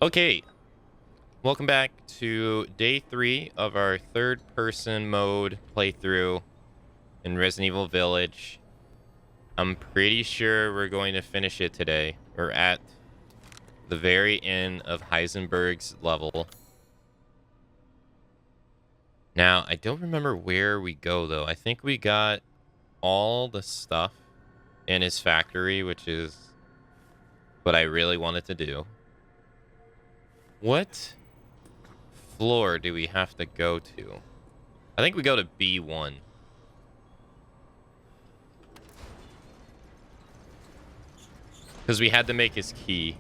Okay, welcome back to day 3 of our third-person mode playthrough in Resident Evil Village. I'm pretty sure we're going to finish it today. We're at the very end of Heisenberg's level. Now, I don't remember where we go, though. I think we got all the stuff in his factory, which is what I really wanted to do. What floor do we have to go to? I think we go to B1. Because we had to make his key.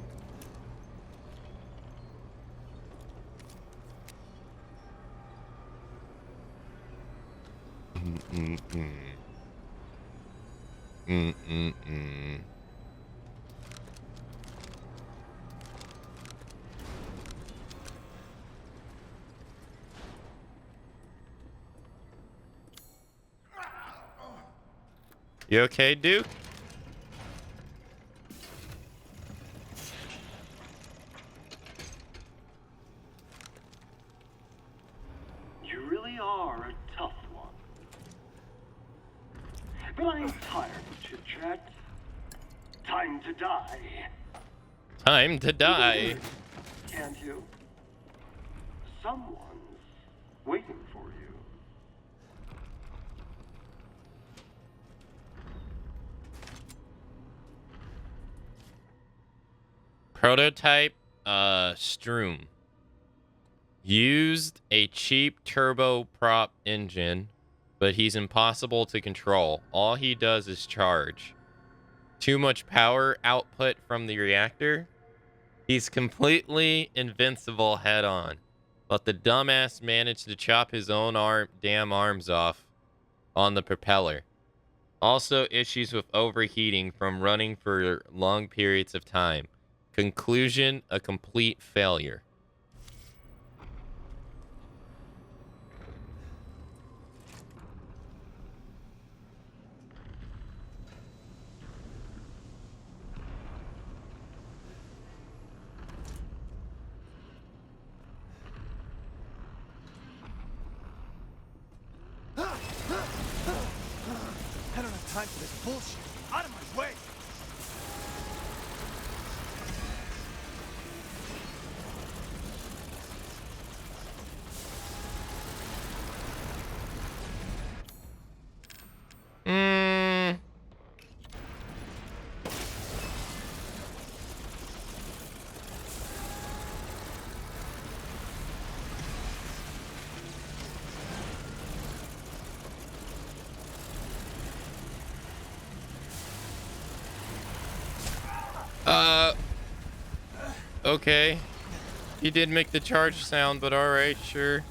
You okay, Duke? You really are a tough one. But I'm tired of chit-chat. Time to die. Time to die. Can't you? Someone's waiting for you. Prototype, Stroom. Used a cheap turboprop engine, but he's impossible to control. All he does is charge. Too much power output from the reactor. He's completely invincible head on. But the dumbass managed to chop his own damn arms off on the propeller. Also issues with overheating from running for long periods of time. Conclusion, a complete failure. I don't have time for this bullshit. Out of my way! Okay. He did make the charge sound, but alright, sure.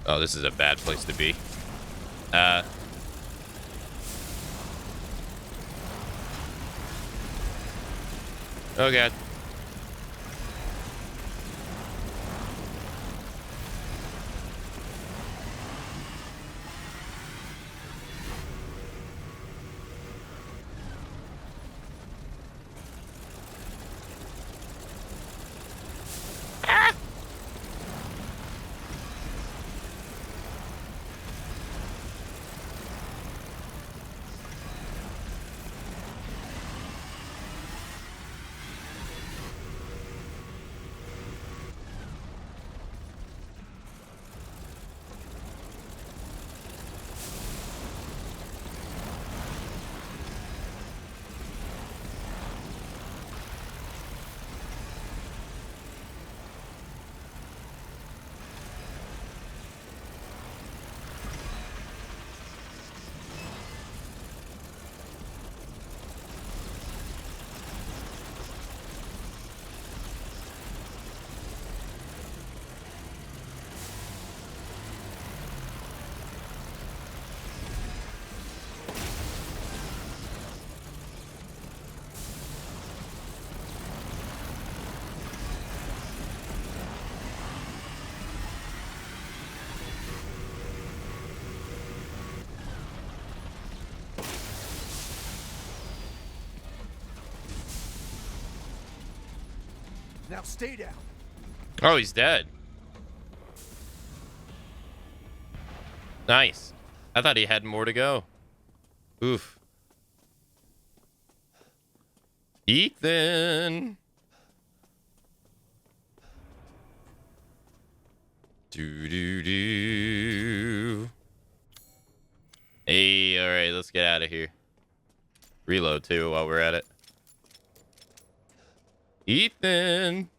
Oh, this is a bad place to be. Oh god. Now stay down. Oh, he's dead. Nice. I thought he had more to go. Oof. Ethan. Do. Hey, all right, let's get out of here. Reload too while we're at it. Ethan.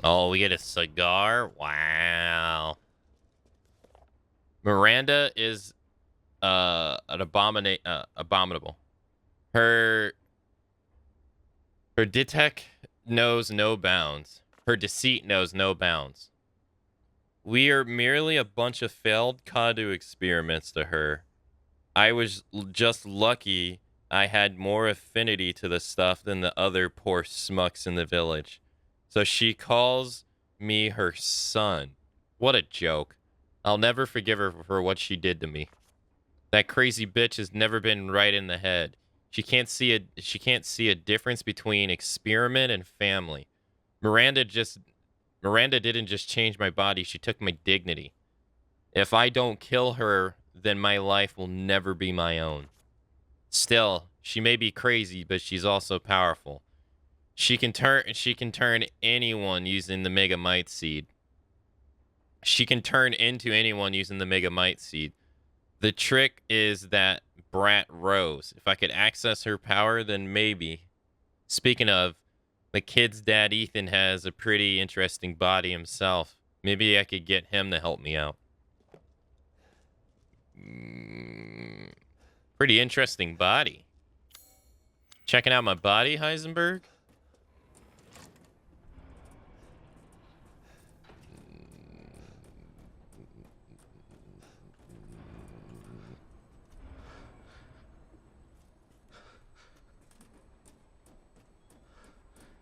Oh, we get a cigar. Wow. Miranda is an abominable. Her detect knows no bounds. Her deceit knows no bounds. We are merely a bunch of failed Kadu experiments to her. I was just lucky I had more affinity to the stuff than the other poor smucks in the village. So she calls me her son. What a joke. I'll never forgive her for what she did to me. That crazy bitch has never been right in the head. She can't see a difference between experiment and family. Miranda didn't just change my body, she took my dignity. If I don't kill her, then my life will never be my own. Still, she may be crazy, but she's also powerful. She can turn anyone using the Mega Might Seed. She can turn into anyone using the Mega Might Seed. The trick is that brat Rose. If I could access her power, then maybe. Speaking of, the kid's dad Ethan has a pretty interesting body himself. Maybe I could get him to help me out. Pretty interesting body. Checking out my body, Heisenberg?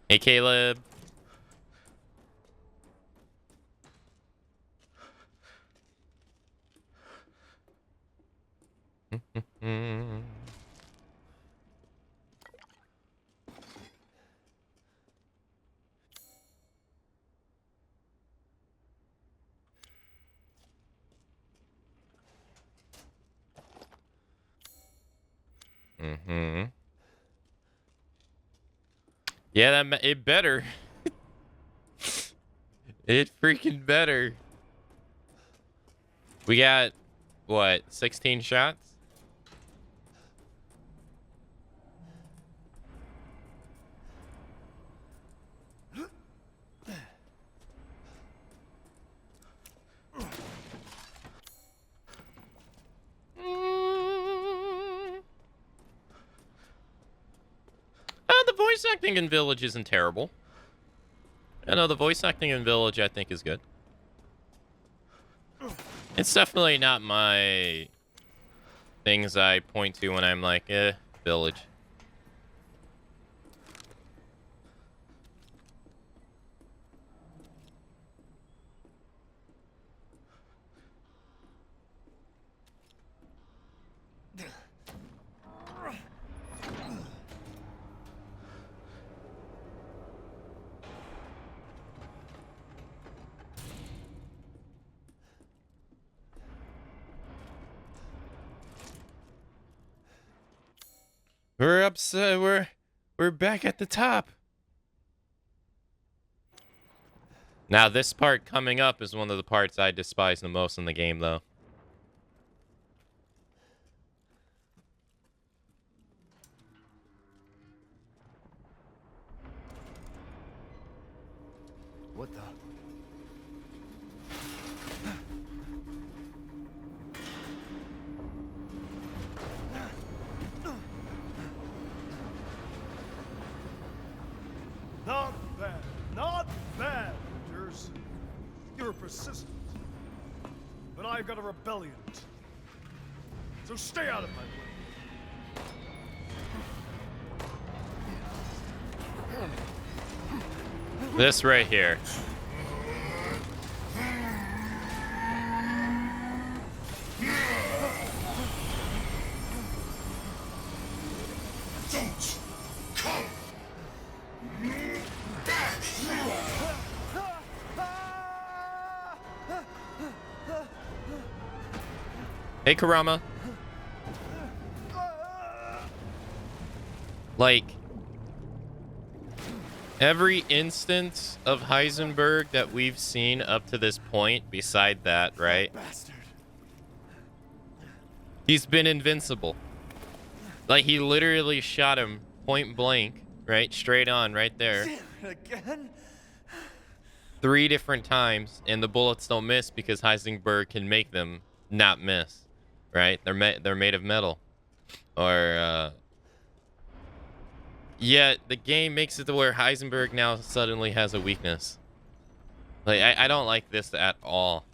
Hey, Caleb. Yeah, it better. It freaking better. We got, what, 16 shots? The voice acting in Village isn't terrible. I know the voice acting in Village I think is good. It's definitely not my things I point to when I'm like, Village. We're upset. We're back at the top. Now this part coming up is one of the parts I despise the most in the game, though. What the? Not bad. Not bad, Rangers. You're persistent. But I've got a rebellion. So stay out of my way. This right here. Hey, Karama. Like, every instance of Heisenberg that we've seen up to this point, beside that, right? Bastard. He's been invincible. Like, he literally shot him point blank, right? Straight on, right there. Again? 3 different times, and the bullets don't miss because Heisenberg can make them not miss, right? They're made of metal. Or, yeah, the game makes it to where Heisenberg now suddenly has a weakness. Like, I don't like this at all.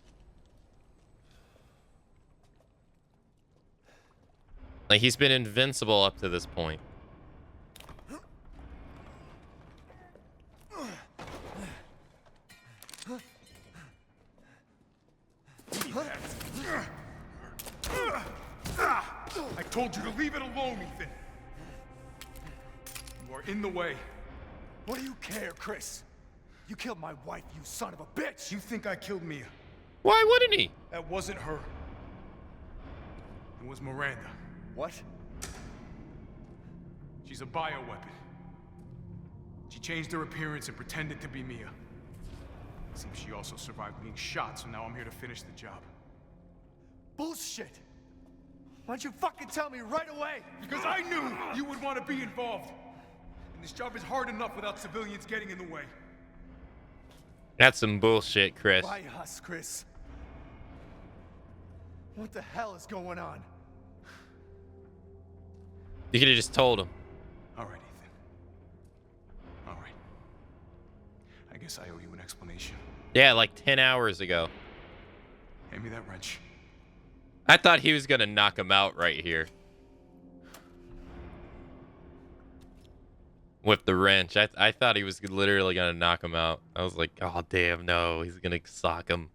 Like, he's been invincible up to this point. I told you to leave it alone, Ethan. You are in the way. What do you care, Chris? You killed my wife, you son of a bitch! You think I killed Mia? Why wouldn't he? That wasn't her. It was Miranda. What? She's a bioweapon. She changed her appearance and pretended to be Mia. Seems she also survived being shot, so now I'm here to finish the job. Bullshit! Why don't you fucking tell me right away? Because I knew you would want to be involved. And this job is hard enough without civilians getting in the way. That's some bullshit, Chris. Why us, Chris? What the hell is going on? You could have just told him. All right, Ethan. All right. I guess I owe you an explanation. Yeah, like 10 hours ago. Hand me that wrench. I thought he was going to knock him out right here. With the wrench. I thought he was literally going to knock him out. I was like, oh, damn, no. He's going to sock him.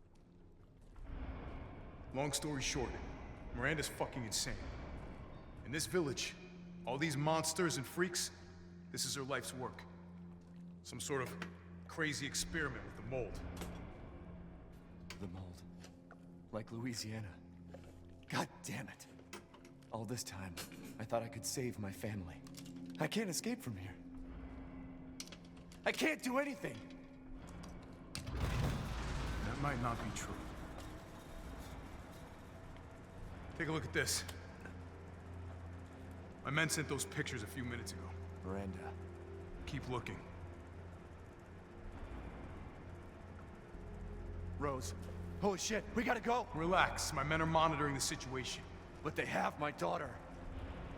Long story short, Miranda's fucking insane. In this village, all these monsters and freaks, this is her life's work. Some sort of crazy experiment with the mold. The mold. Like Louisiana. God damn it. All this time, I thought I could save my family. I can't escape from here. I can't do anything. That might not be true. Take a look at this. My men sent those pictures a few minutes ago. Miranda. Keep looking. Rose. Holy shit, we gotta go! Relax, my men are monitoring the situation. But they have my daughter.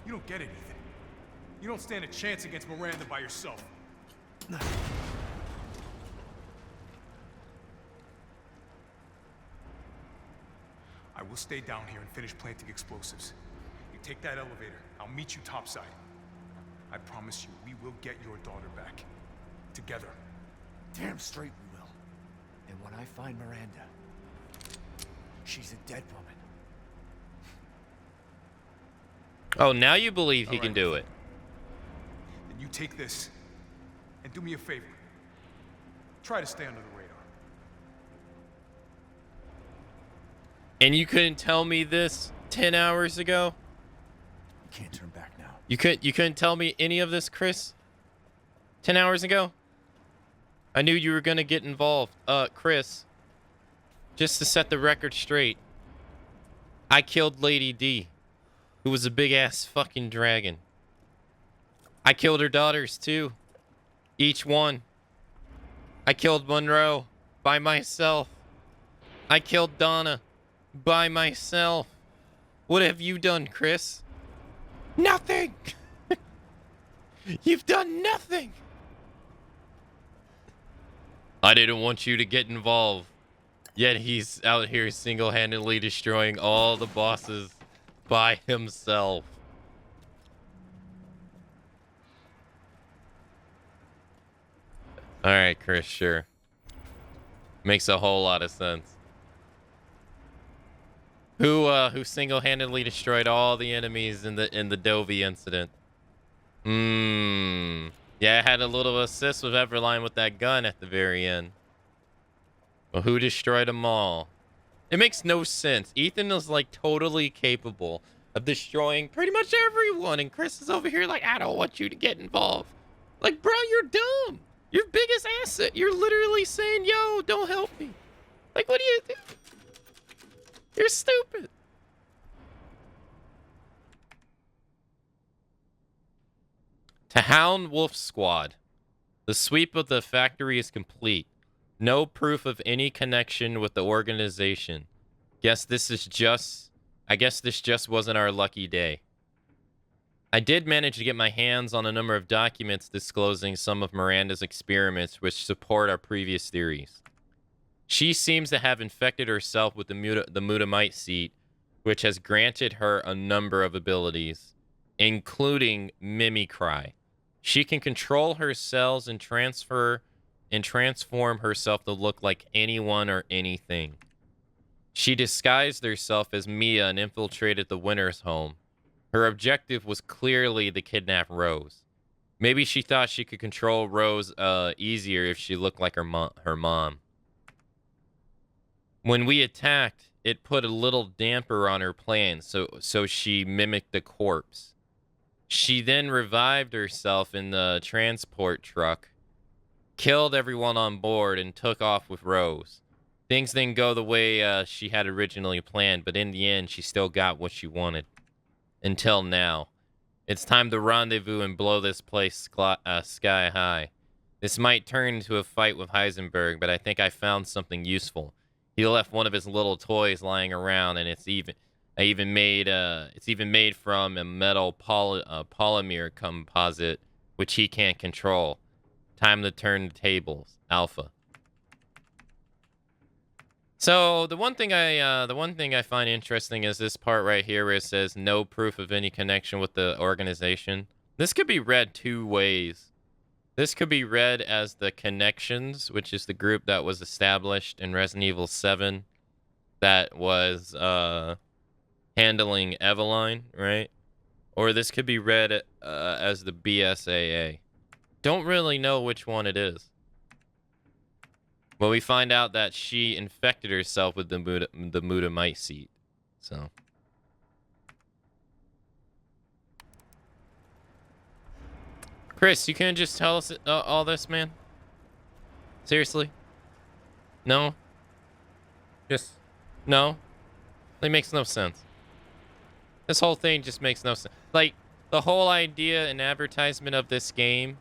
You don't get it, Ethan. You don't stand a chance against Miranda by yourself. I will stay down here and finish planting explosives. You take that elevator, I'll meet you topside. I promise you, we will get your daughter back. Together. Damn straight we will. And when I find Miranda, she's a dead woman. Oh, now you believe he All can right. do it. Then you take this, and do me a favor. Try to stay under the radar. And you couldn't tell me this 10 hours ago? Can't turn back now. You couldn't tell me any of this, Chris? 10 hours ago? I knew you were going to get involved. Chris, just to set the record straight, I killed Lady D, who was a big-ass fucking dragon. I killed her daughters, too. Each one. I killed Monroe by myself. I killed Donna by myself. What have you done, Chris? Nothing! You've done nothing! I didn't want you to get involved. Yet he's out here single-handedly destroying all the bosses by himself. Alright, Chris, sure. Makes a whole lot of sense. Who single-handedly destroyed all the enemies in the Dovey incident? Yeah, I had a little assist with Everline with that gun at the very end. Well, who destroyed them all? It makes no sense. Ethan is like totally capable of destroying pretty much everyone, and Chris is over here like, I don't want you to get involved. Like, bro, you're dumb. Your biggest asset. You're literally saying, yo, don't help me. Like, what do you do? You're stupid. To Hound Wolf Squad. The sweep of the factory is complete. No proof of any connection with the organization. I guess this just wasn't our lucky day. I did manage to get my hands on a number of documents disclosing some of Miranda's experiments which support our previous theories. She seems to have infected herself with the Mutamite seed, which has granted her a number of abilities, including mimicry. She can control her cells and transform herself to look like anyone or anything. She disguised herself as Mia and infiltrated the Winter's home. Her objective was clearly to kidnap Rose. Maybe she thought she could control Rose easier if she looked like her mom. When we attacked, it put a little damper on her plan, so she mimicked the corpse. She then revived herself in the transport truck, killed everyone on board, and took off with Rose. Things didn't go the way she had originally planned, but in the end, she still got what she wanted. Until now. It's time to rendezvous and blow this place sky high. This might turn into a fight with Heisenberg, but I think I found something useful. He left one of his little toys lying around, and it's even made from a metal polymer composite, which he can't control. Time to turn the tables. Alpha. So the one thing I find interesting is this part right here where it says no proof of any connection with the organization. This could be read two ways. This could be read as the Connections, which is the group that was established in Resident Evil 7 that was handling Eveline, right? Or this could be read as the BSAA. Don't really know which one it is. Well, we find out that she infected herself with the Mutamite seed. So. Chris, you can't just tell us all this, man? Seriously? No? Just... No? It makes no sense. This whole thing just makes no sense. Like, the whole idea and advertisement of this game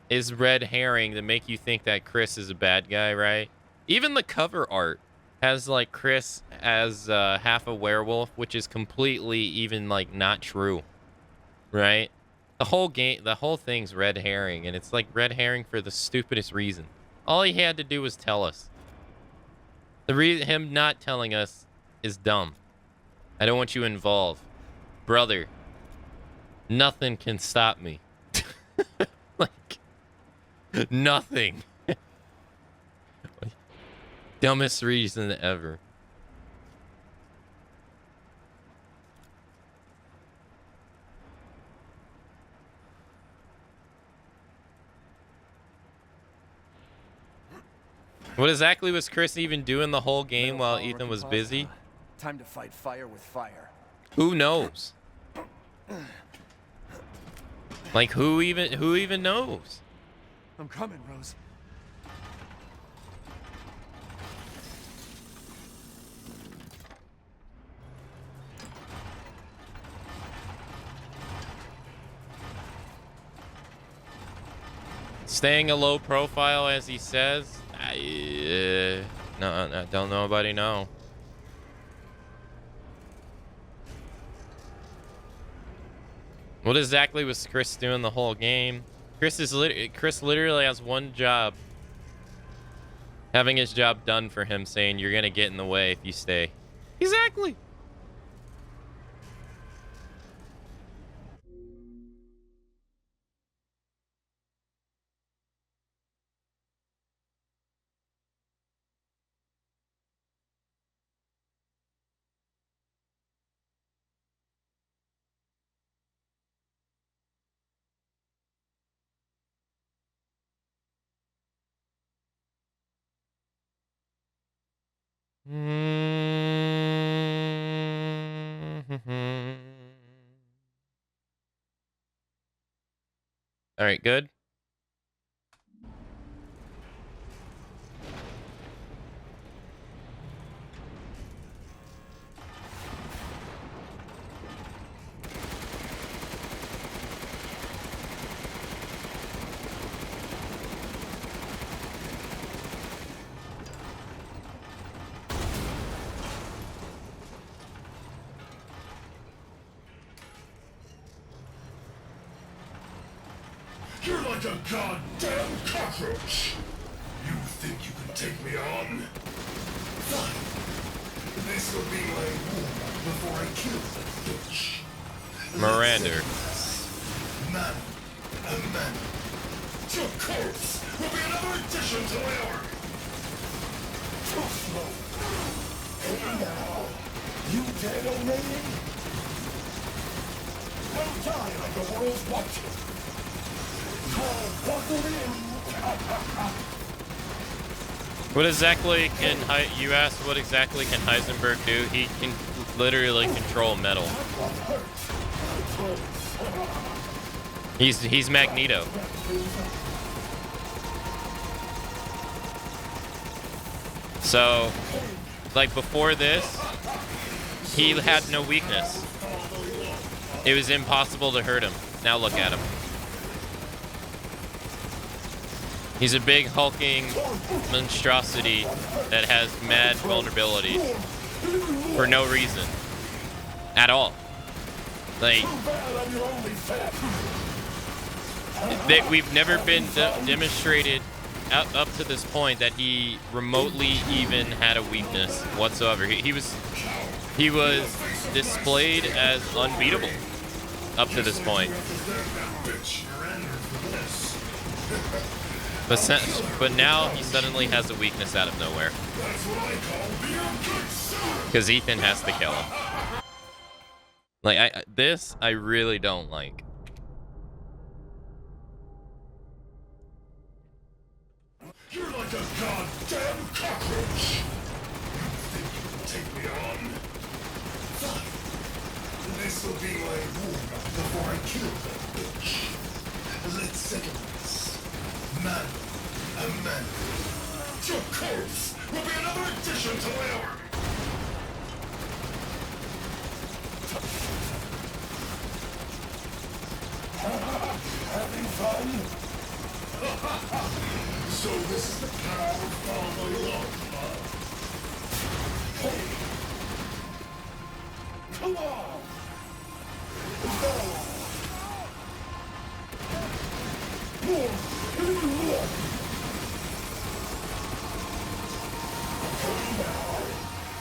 is red herring to make you think that Chris is a bad guy, right? Even the cover art has like Chris as half a werewolf, which is completely even like not true, right? The whole thing's red herring, and it's like red herring for the stupidest reason. All he had to do was tell us. Him not telling us is dumb. I don't want you involved, brother. Nothing can stop me. Like. Nothing. Dumbest reason ever. What exactly was Chris even doing the whole game while Ethan was busy? Time to fight fire with fire. Who knows? Like who even knows? I'm coming, Rose. Staying a low profile, as he says. No, don't nobody know. What exactly was Chris doing the whole game? Chris literally has one job. Having his job done for him, saying you're gonna get in the way if you stay. Exactly. All right, good. You're like a goddamn cockroach! You think you can take me on? Fine. This'll be my warm-up before I kill that bitch. Miranda. Man, a man. Your corpse will be another addition to my arc. Too slow. Hey now, you dead already? Don't die like the world's watching. What exactly can you asked? What exactly can Heisenberg do? He can literally control metal. He's Magneto. So, like before this, he had no weakness. It was impossible to hurt him. Now look at him. He's a big hulking monstrosity that has mad vulnerabilities for no reason at all. Like, we've never been demonstrated up to this point that he remotely even had a weakness whatsoever. He was displayed as unbeatable up to this point. But now he suddenly has a weakness out of nowhere. Because Ethan has to kill him. Like, I really don't like. You're like a goddamn cockroach! You think you can take me on? Fine. This'll be my warm-up before I kill that bitch. Let's settle this. Man, a man. Your corpse will be another addition to my army. Having fun? So this is the power of all along, huh? Hey! Come on!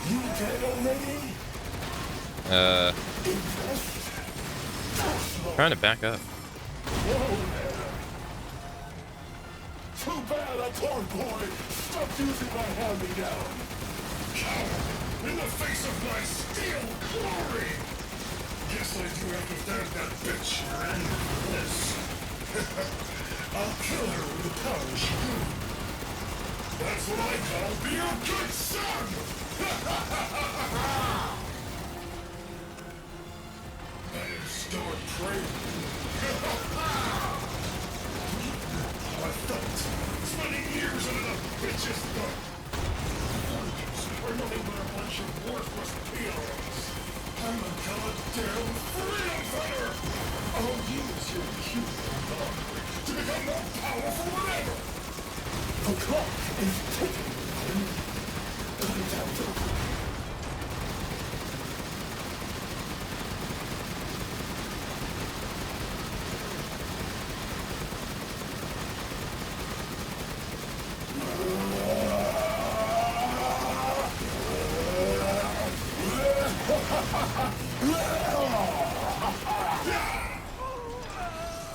You dead already? Trying to back up. Too bad I told boy. Stop using my hand-me-down. Coward, in the face of my steel glory. Guess I do have to thank that bitch and this. I'll kill her with the power she grew. That's what I call being a good son. I am stored praying. I felt spending years under the bitch's thumb. We're nothing but a bunch of worthless peons. I'm a goddamn freedom fighter! I'll use your human hungry to become more powerful than ever! The clock is ticking.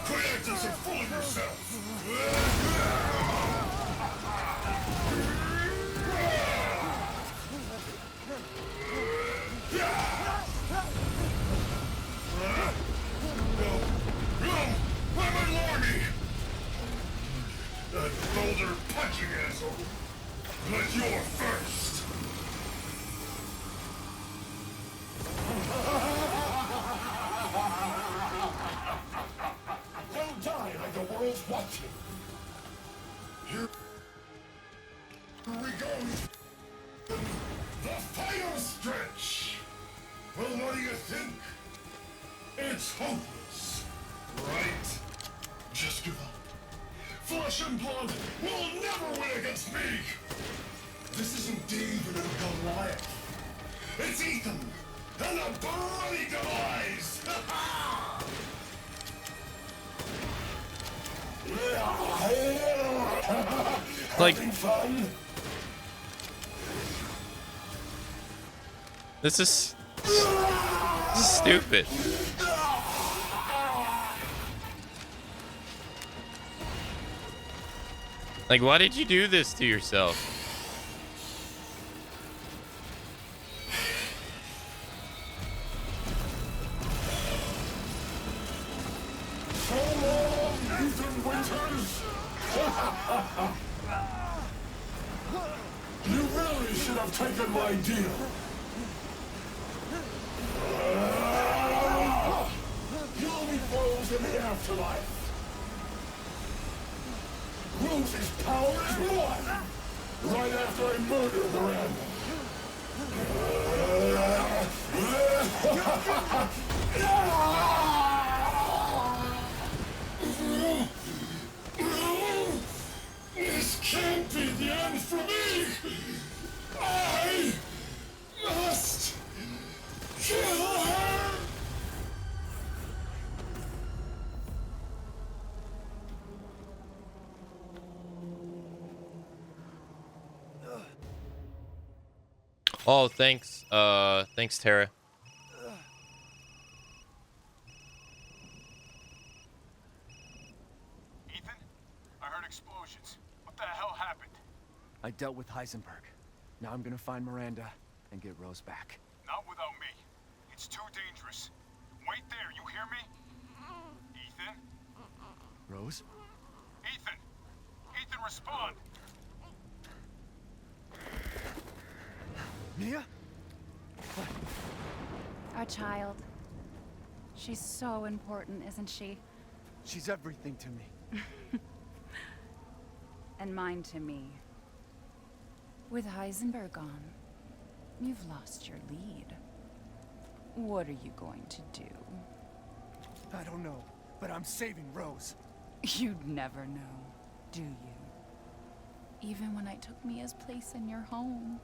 Quit acting so full of yourself! watching. Here we go. The fire stretch. Well, what do you think? It's hopeless, right? Just give up. Flesh and blood will never win against me. This isn't David and Goliath. It's Ethan and a bloody demise. Like, Having fun? this is stupid. Like, why did you do this to yourself? So long, Ethan Winters. You really should have taken my deal. You'll be frozen in the afterlife. Rose's power is one. Right after I murder Miranda. This can't be the end for me. I must kill her. Oh, thanks. Thanks, Tara. Ethan? I heard explosions. What the hell happened? I dealt with Heisenberg. Now I'm gonna find Miranda and get Rose back. Not without me. It's too dangerous. Wait there, you hear me? Ethan? Rose? Ethan! Ethan, respond! Mia? Our child. She's so important, isn't she? She's everything to me. And mine to me. With Heisenberg gone, you've lost your lead. What are you going to do? I don't know, but I'm saving Rose. You'd never know, do you? Even when I took Mia's place in your home.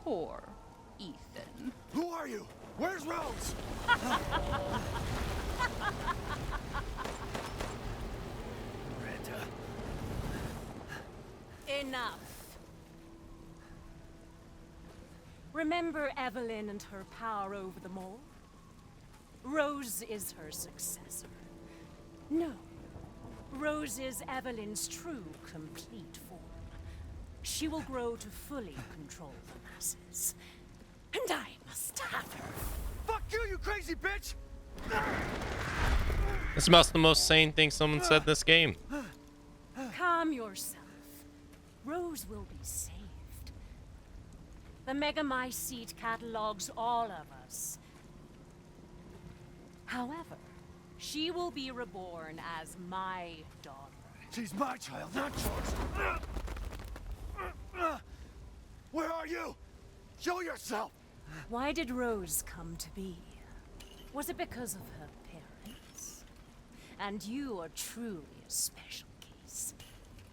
Poor Ethan. Who are you? Where's Rose? Miranda. Enough. Remember Evelyn and her power over them all? Rose is her successor. No. Rose is Evelyn's true, complete form. She will grow to fully control the masses. And I must have her. Fuck you, you crazy bitch! This must the most sane thing someone said in this game. Calm yourself. Rose will be saved. The Megamycete catalogs all of us. However, she will be reborn as my daughter. She's my child, not yours. Where are you? Show yourself! Why did Rose come to be? Was it because of her parents? And you are truly a special case.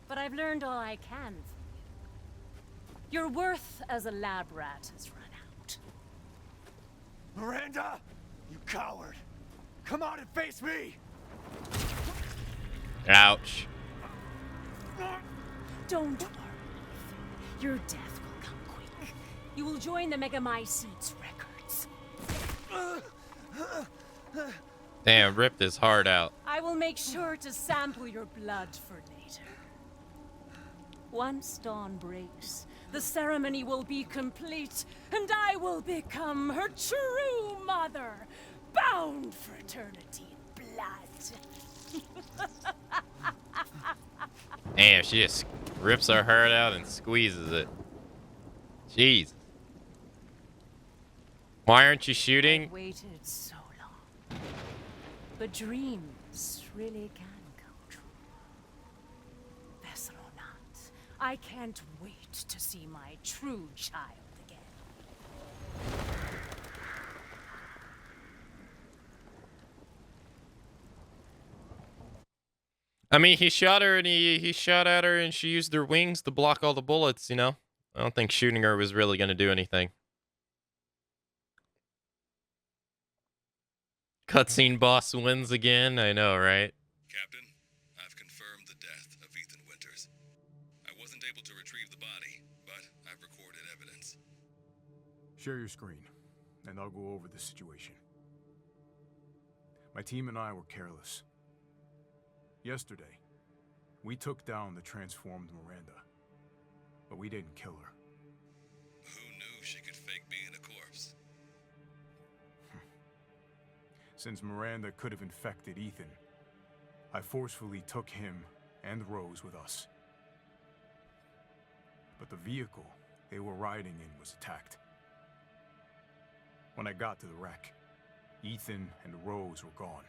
But I've learned all I can from you. Your worth as a lab rat has run out. Miranda! You coward! Come out and face me! Ouch. Don't worry. Your death will come quick. You will join the Megamycete's records. Damn, ripped his heart out. I will make sure to sample your blood for later. Once dawn breaks, the ceremony will be complete, and I will become her true mother, bound for eternity in blood. Damn, she just rips her heart out and squeezes it. Jeez. Why aren't you shooting? I've waited so long. But dreams really can come true. I can't wait to see my true child again. I mean, he shot her and he shot at her and she used her wings to block all the bullets, you know? I don't think shooting her was really going to do anything. Cutscene boss wins again. I know, right? Captain, I've confirmed the death of Ethan Winters. I wasn't able to retrieve the body, but I've recorded evidence. Share your screen, and I'll go over the situation. My team and I were careless. Yesterday, we took down the transformed Miranda, but we didn't kill her. Who knew she could fake being a corpse? Since Miranda could have infected Ethan, I forcefully took him and Rose with us. But the vehicle they were riding in was attacked. When I got to the wreck, Ethan and Rose were gone.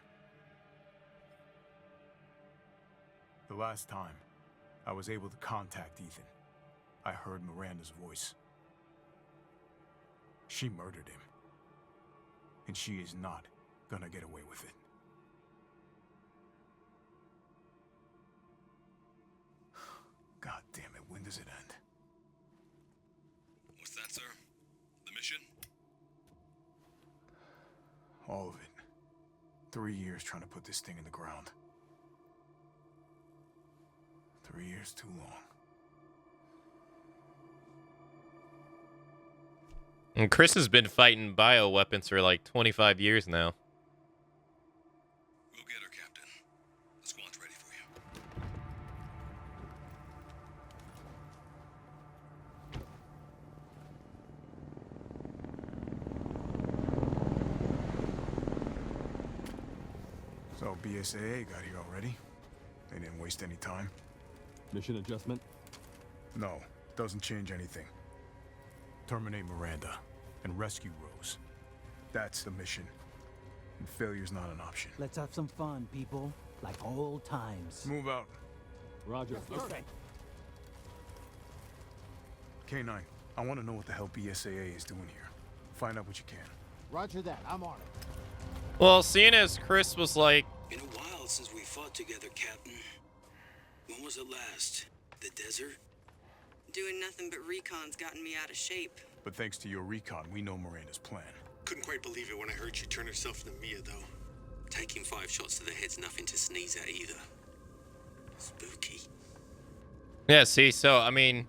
The last time I was able to contact Ethan, I heard Miranda's voice. She murdered him, and she is not gonna get away with it. God damn it, when does it end? What's that, sir? The mission? All of it. 3 years trying to put this thing in the ground. 3 years too long. And Chris has been fighting bioweapons for like 25 years now. We'll get her, Captain. The squad's ready for you. So BSAA got here already? They didn't waste any time? Mission adjustment? No, doesn't change anything. Terminate Miranda and rescue Rose. That's the mission. And failure's not an option. Let's have some fun, people. Like old times. Move out. Roger. K9, I want to know what the hell BSAA is doing here. Find out what you can. Roger that. I'm on it. Well, seeing as Chris was like, Been a while since we fought together, Captain. When was it last? The desert? Doing nothing but recon's gotten me out of shape. But thanks to your recon, we know Miranda's plan. Couldn't quite believe it when I heard she turned herself into Mia, though. Taking 5 shots to the head's nothing to sneeze at either. Spooky. yeah, see, so, I mean,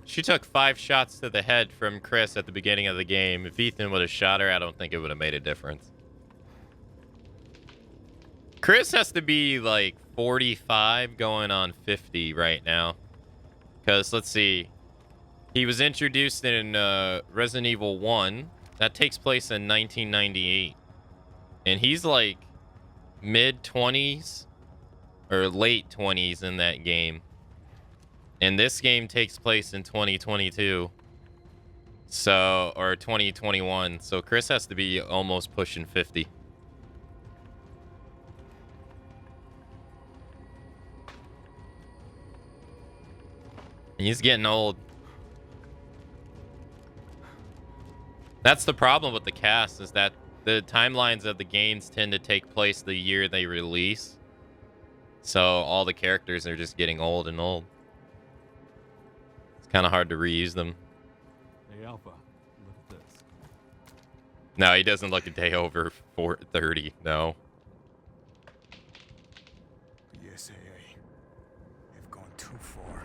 she took 5 shots to the head from Chris at the beginning of the game. If Ethan would have shot her, I don't think it would have made a difference. Chris has to be like 45 going on 50 right now. Because, let's see. He was introduced in Resident Evil 1. That takes place in 1998. And he's like mid-20s or late 20s in that game. And this game takes place in 2022. So, or 2021. So Chris has to be almost pushing 50. He's getting old. That's the problem with the cast, is that the timelines of the games tend to take place the year they release. So all the characters are just getting old and old. It's kind of hard to reuse them. Hey, Alpha, look at this. No, he doesn't look a day over 30. No. BSAA. They've gone too far.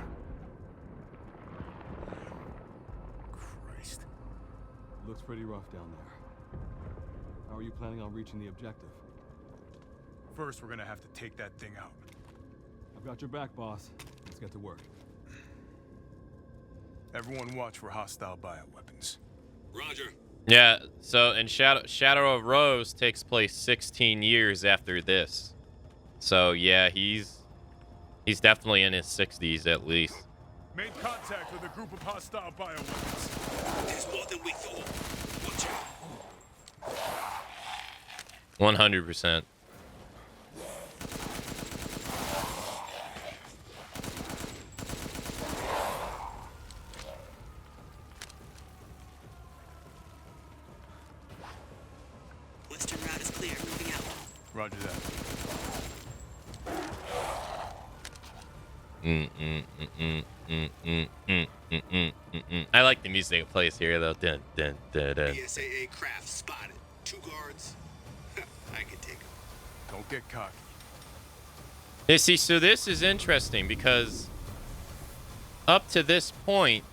Christ. Looks pretty rough down there. How are you planning on reaching the objective? First, we're gonna have to take that thing out. I've got your back, boss. Let's get to work. Everyone watch for hostile bioweapons. Roger. Yeah, so and Shadow of Rose takes place 16 years after this. So yeah, he's definitely in his 60s at least. Made contact with a group of hostile bioweapons. There's more than we thought. Watch out. 100%. Roger that. I like the music it plays here, though. Dun, dun, dun, dun. BSAA craft spotted. 2 guards. I can take them. Don't get cocky. You see, so this is interesting because up to this point,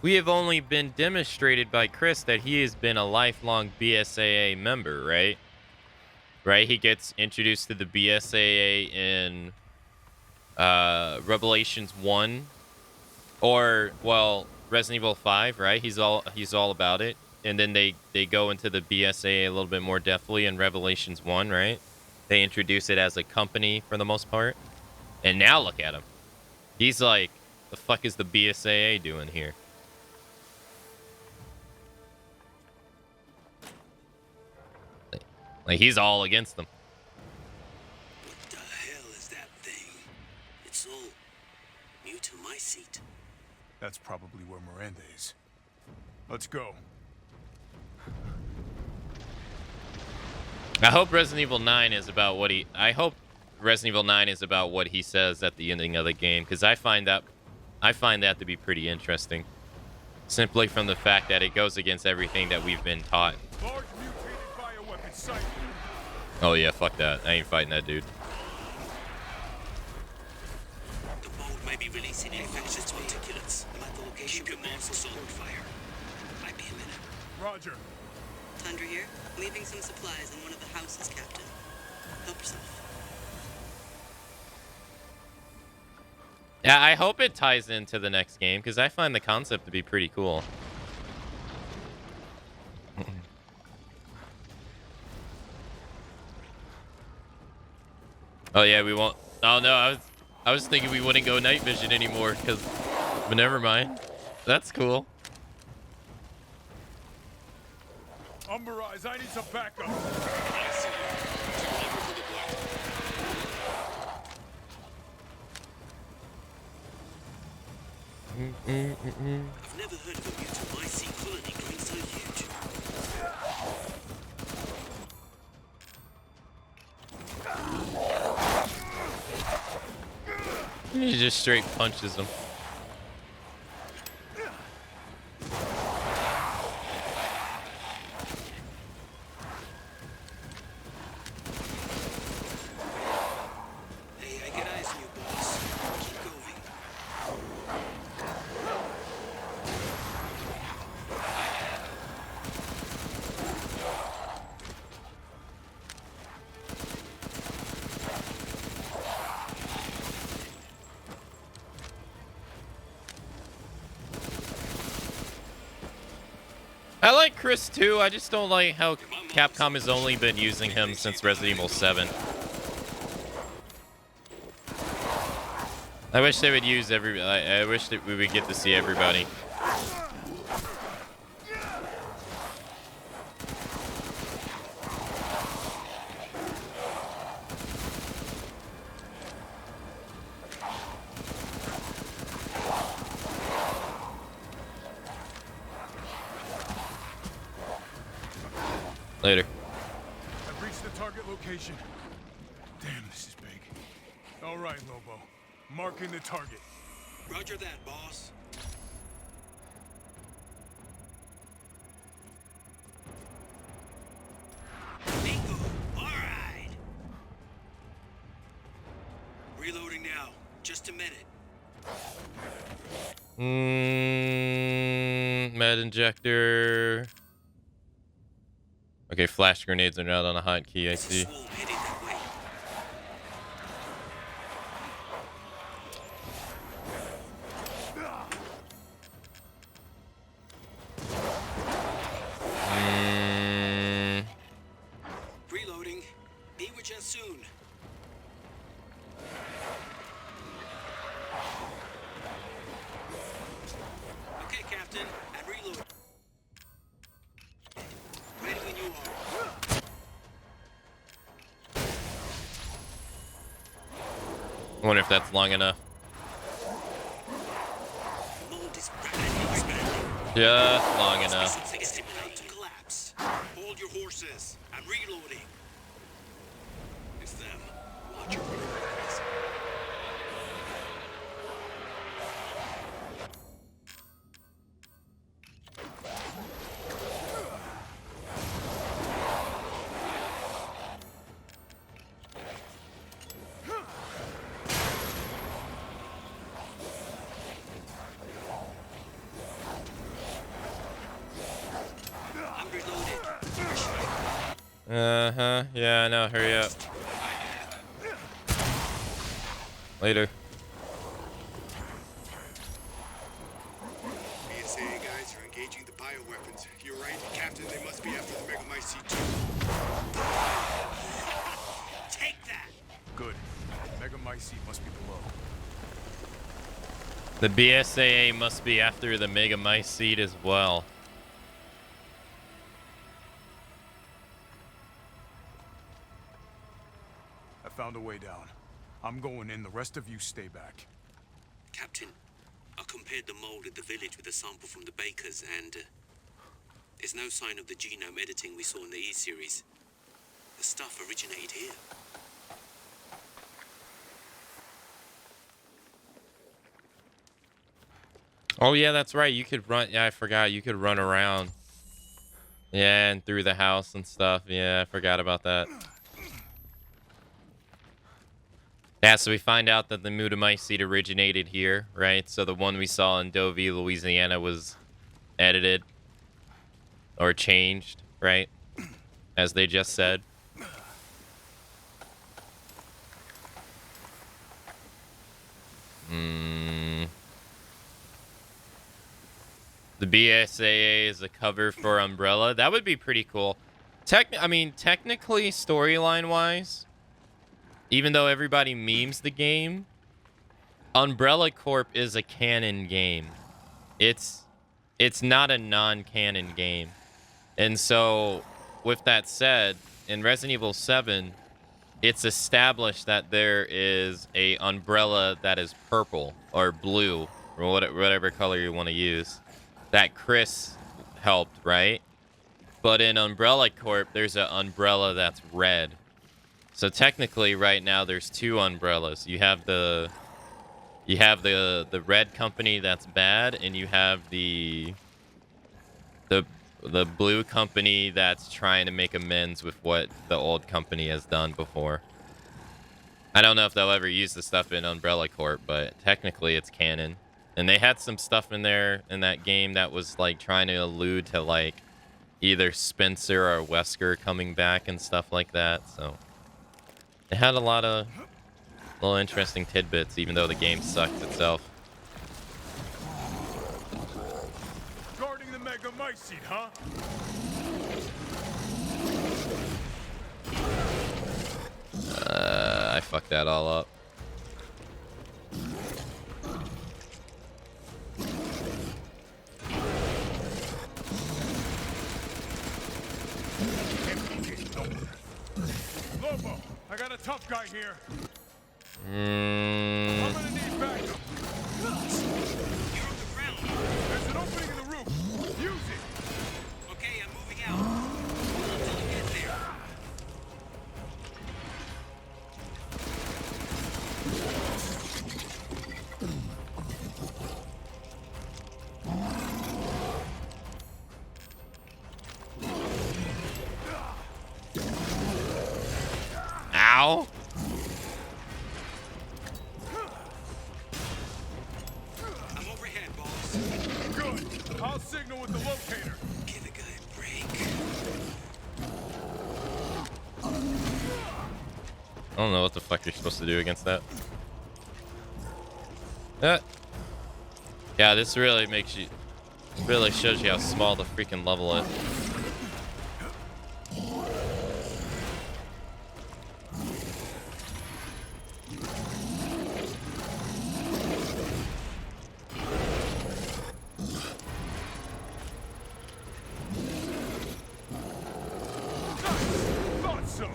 we have only been demonstrated by Chris that he has been a lifelong BSAA member, right? Right? He gets introduced to the BSAA in Revelations 1 or, well, Resident Evil 5, right? He's all about it. And then they go into the BSAA a little bit more deftly in Revelations 1, right? They introduce it as a company for the most part. And now look at him. He's like, the fuck is the BSAA doing here? Like, he's all against them. What the hell is that thing? It's all new to my seat. That's probably where Miranda is. Let's go. I hope Resident Evil 9 is about what he... I hope Resident Evil 9 is about what he says at the ending of the game, because I find that to be pretty interesting. Simply from the fact that it goes against everything that we've been taught. Large mutated bioweapon sight. Oh yeah, fuck that. I ain't fighting that dude. The mold may be releasing infectious particulates. I'm at the location to mount assault fire. Might be a minute. Roger. Tundra here. Leaving some supplies in one of the houses, Captain. Help yourself. Yeah, I hope it ties into the next game, because I find the concept to be pretty cool. Oh yeah, we won't... Oh no, I was thinking we wouldn't go night vision anymore, because... But never mind. That's cool. Umberise, I need some backup. I've never heard of a mutant IC colony growing so huge. He just straight punches him. Hey, I get eyes on you, boss. Keep going. I like Chris too, I just don't like how Capcom has only been using him since Resident Evil 7. I wish they would use I wish that we would get to see everybody. Later. I've reached the target location. Damn, this is big. All right, Lobo. Marking the target. Roger that, boss. Bingo. All right. Reloading now. Just a minute. Med injector. Okay, flash grenades are not on a hotkey, I see. Reloading. Be with you soon. Okay, Captain. And reload. Ready when you are. I wonder if that's long enough. Just long enough. Collapse. Hold your horses. I'm reloading. Uh-huh. Yeah, I know. Hurry up. Later. BSAA guys are engaging the bioweapons. You're right, Captain. They must be after the Megamycete too. Take that! Good. Megamycete must be below. The BSAA must be after the Megamycete as well. I found a way down. I'm going in. The rest of you stay back. Captain, I compared the mold at the village with a sample from the bakers, and there's no sign of the genome editing we saw in the E-series. The stuff originated here. Oh yeah, that's right. You could run. Yeah, I forgot. You could run around. Yeah, and through the house and stuff. Yeah, I forgot about that. Yeah, so we find out that the Megamycete originated here, right? So the one we saw in Dovey, Louisiana was edited or changed, right? As they just said. The BSAA is a cover for Umbrella. That would be pretty cool. Technically, storyline-wise, even though everybody memes the game, Umbrella Corp is a canon game. It's not a non-canon game. And so, with that said, in Resident Evil 7, it's established that there is a Umbrella that is purple or blue or whatever color you want to use that Chris helped, right? But in Umbrella Corp, there's an Umbrella that's red. So technically, right now, there's two Umbrellas. You have the red company that's bad, and you have the blue company that's trying to make amends with what the old company has done before. I don't know if they'll ever use the stuff in Umbrella Corp, but technically it's canon. And they had some stuff in there in that game that was like trying to allude to like either Spencer or Wesker coming back and stuff like that. So it had a lot of little interesting tidbits, even though the game sucked itself. Guarding the Megamycete, huh? I fucked that all up. Lobo, I got a tough guy here. Mm. I'm gonna need backup. You're on the ground. There's an opening in the roof. Use it. Okay, I'm moving out. Hold until you get there. Ow! I'm overhead, boss. Good. I'll signal with the locator. Give a guy a break. I don't know what the fuck you're supposed to do against that. Yeah, this really shows you how small the freaking level is. Thought so.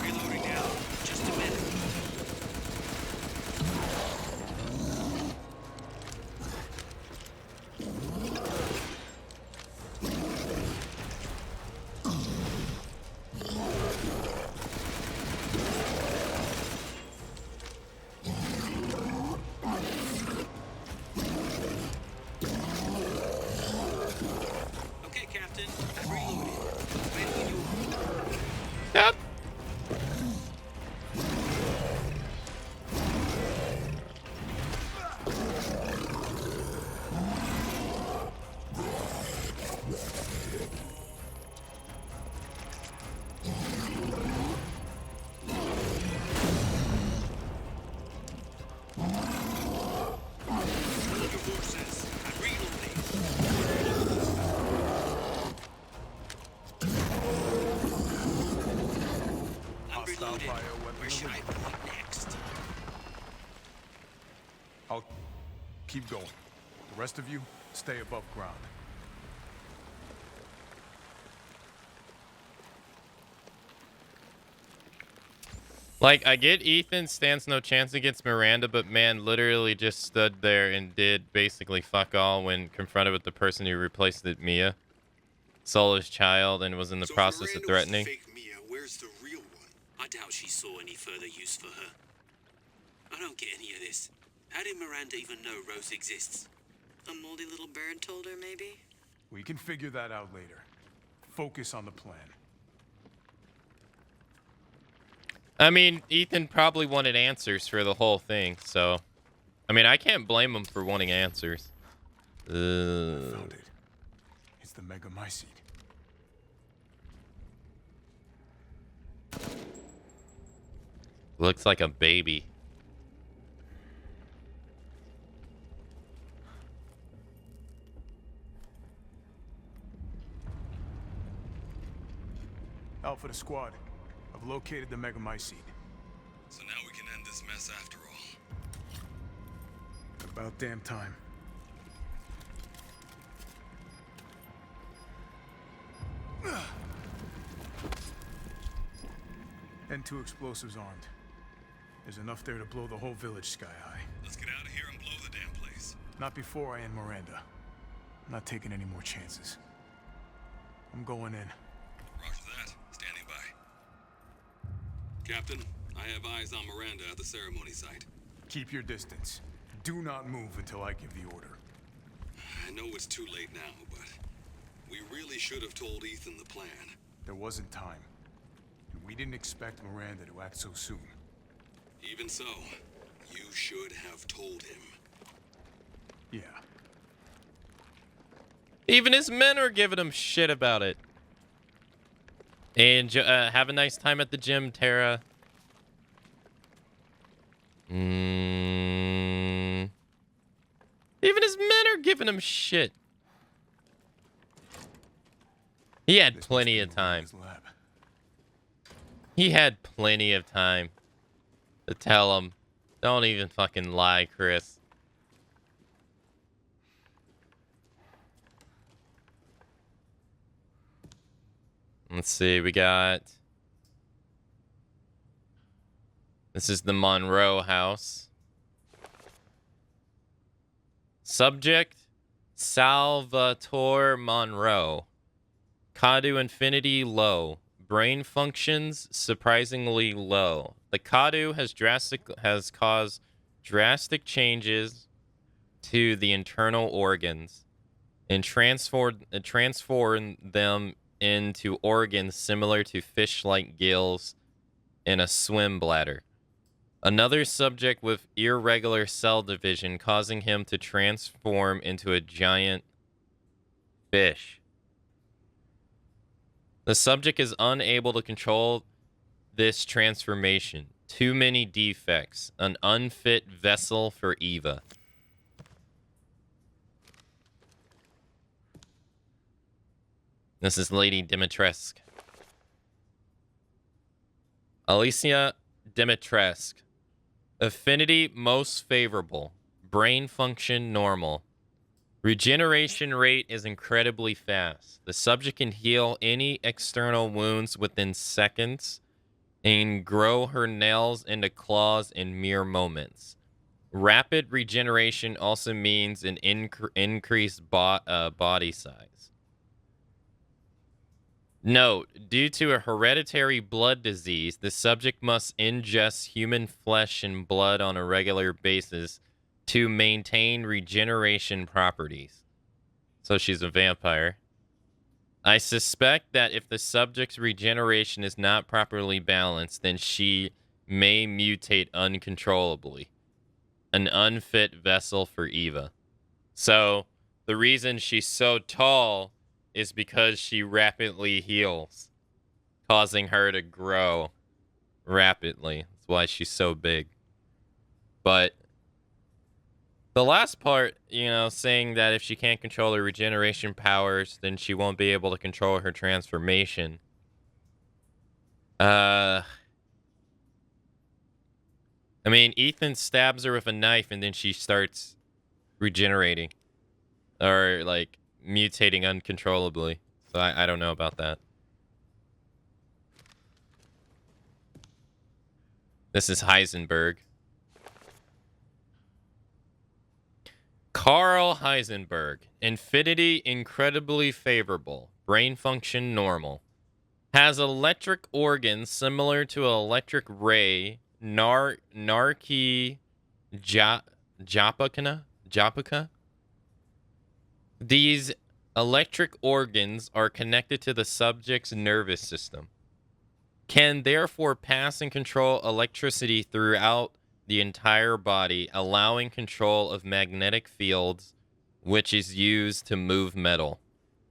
Reloading now. Just a minute. loaded. Where should I point next? I'll keep going. The rest of you, stay above ground. Like, I get Ethan stands no chance against Miranda, but man literally just stood there and did basically fuck all when confronted with the person who replaced it, Mia. Solo's child, and was in the process of threatening. Fake Mia, where's the real one? I doubt she saw any further use for her. I don't get any of this. How did Miranda even know Rose exists? A moldy little bird told her, maybe? We can figure that out later. Focus on the plan. I mean, Ethan probably wanted answers for the whole thing, so... I mean, I can't blame him for wanting answers. Found it. It's the Megamycete. Looks like a baby. Alpha to squad. I've located the Megamycete. So now we can end this mess after all. About damn time. N2 explosives armed. There's enough there to blow the whole village sky high. Let's get out of here and blow the damn place. Not before I end Miranda. I'm not taking any more chances. I'm going in. Roger that. Standing by. Captain, I have eyes on Miranda at the ceremony site. Keep your distance. Do not move until I give the order. I know it's too late now, but we really should have told Ethan the plan. There wasn't time. And we didn't expect Miranda to act so soon. Even so, you should have told him. Yeah. Even his men are giving him shit about it. And have a nice time at the gym, Tara. Even his men are giving him shit. He had plenty of time. He had plenty of time to tell him. Don't even fucking lie, Chris. Let's see, we got... This is the Monroe house. Subject, Salvatore Monroe. Kadu infinity low. Brain functions surprisingly low. The Kadu has caused drastic changes to the internal organs and transformed them into organs similar to fish-like gills in a swim bladder. Another subject with irregular cell division, causing him to transform into a giant fish. The subject is unable to control this transformation. Too many defects. An unfit vessel for Eva. This is Lady Dimitrescu. Alicia Dimitrescu. Affinity most favorable. Brain function normal. Regeneration rate is incredibly fast. The subject can heal any external wounds within seconds and grow her nails into claws in mere moments. Rapid regeneration also means an increased body size. Note, due to a hereditary blood disease, the subject must ingest human flesh and blood on a regular basis to maintain regeneration properties. So she's a vampire. I suspect that if the subject's regeneration is not properly balanced, then she may mutate uncontrollably. An unfit vessel for Eva. So, the reason she's so tall is because she rapidly heals, causing her to grow rapidly. That's why she's so big. But the last part, you know, saying that if she can't control her regeneration powers, then she won't be able to control her transformation. I mean, Ethan stabs her with a knife and then she starts regenerating. Or, like, mutating uncontrollably. So I don't know about that. This is Heisenberg. Carl Heisenberg. Infinity incredibly favorable. Brain function normal. Has electric organs similar to an electric ray. Narki Japaka? These electric organs are connected to the subject's nervous system. Can therefore pass and control electricity throughout the entire body, allowing control of magnetic fields, which is used to move metal.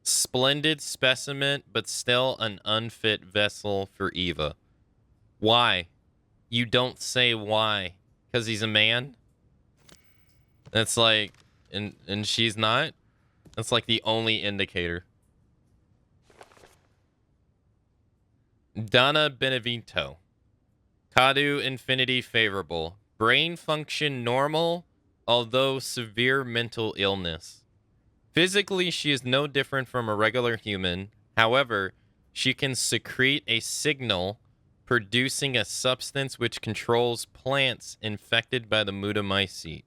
Splendid specimen, but still an unfit vessel for Eva. Why? You don't say why. Because he's a man? That's like, and she's not? That's like the only indicator. Donna Benevento. Kadu infinity favorable. Brain function normal, although severe mental illness. Physically, she is no different from a regular human. However, she can secrete a signal producing a substance which controls plants infected by the Mutamycete.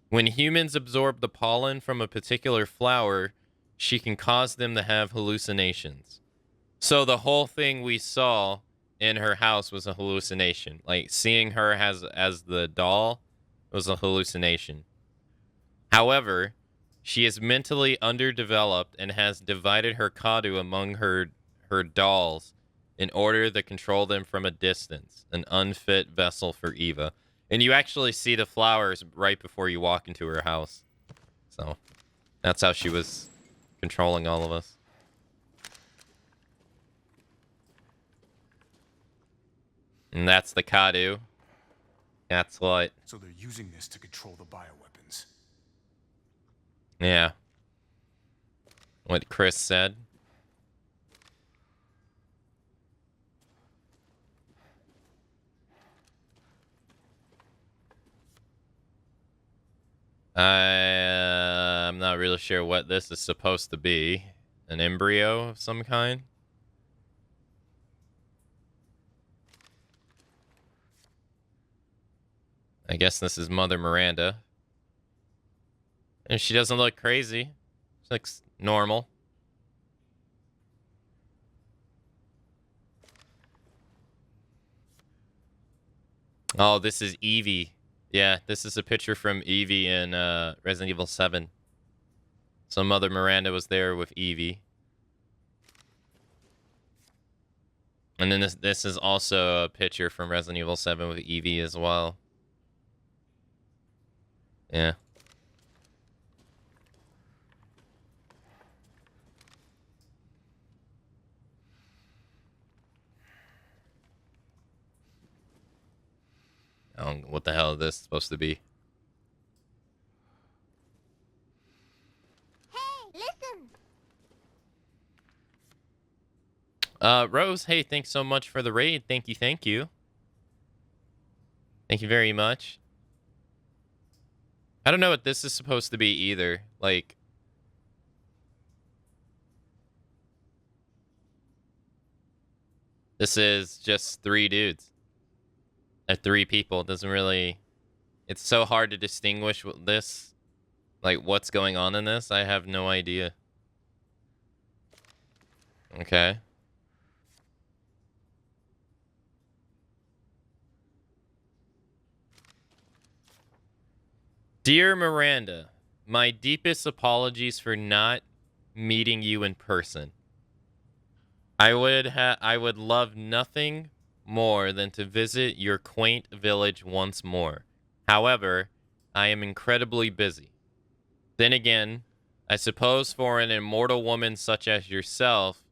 When humans absorb the pollen from a particular flower, she can cause them to have hallucinations. So the whole thing we saw in her house was a hallucination. Like, seeing her as the doll was a hallucination. However, she is mentally underdeveloped and has divided her Kadu among her dolls in order to control them from a distance, an unfit vessel for Eva. And you actually see the flowers right before you walk into her house. So, that's how she was controlling all of us. And that's the Kadu. That's what... So they're using this to control the bioweapons. Yeah. What Chris said. I'm not really sure what this is supposed to be. An embryo of some kind? I guess this is Mother Miranda. And she doesn't look crazy. She looks normal. Oh, this is Evie. Yeah, this is a picture from Evie in Resident Evil 7. So Mother Miranda was there with Evie. And then this is also a picture from Resident Evil 7 with Evie as well. Yeah. I don't know what the hell is this supposed to be. Hey, listen! Rose, hey, thanks so much for the raid. Thank you, thank you. Thank you very much. I don't know what this is supposed to be either. Like... This is just 3 dudes. 3 people. It doesn't really... It's so hard to distinguish this. Like, what's going on in this? I have no idea. Okay. Dear Miranda, my deepest apologies for not meeting you in person. I would love nothing more than to visit your quaint village once more. However, I am incredibly busy. Then again, I suppose for an immortal woman such as yourself,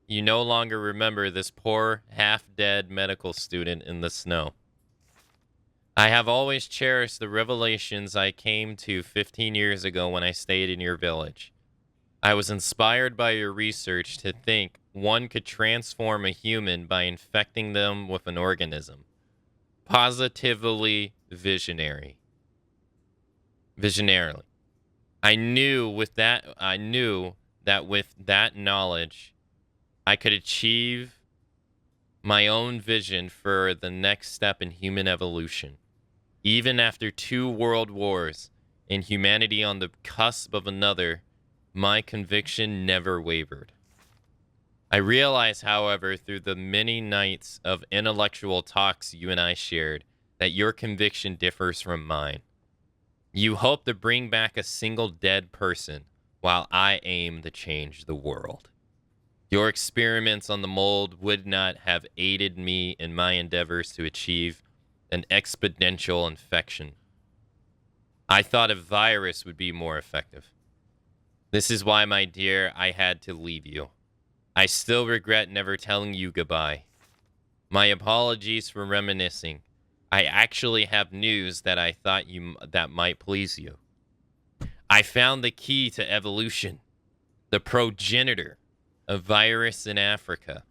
you no longer remember this poor, half-dead medical student in the snow. I have always cherished the revelations I came to 15 years ago when I stayed in your village. I was inspired by your research to think one could transform a human by infecting them with an organism. Positively visionary. Visionarily. I knew that with that knowledge, I could achieve my own vision for the next step in human evolution. Even after 2 world wars and humanity on the cusp of another, my conviction never wavered. I realize, however, through the many nights of intellectual talks you and I shared, that your conviction differs from mine. You hope to bring back a single dead person, while I aim to change the world. Your experiments on the mold would not have aided me in my endeavors to achieve an exponential infection. I thought a virus would be more effective. This is why, my dear, I had to leave you. I still regret never telling you goodbye. My apologies for reminiscing. I actually have news that I thought that might please you. I found the key to evolution, the progenitor of virus in Africa.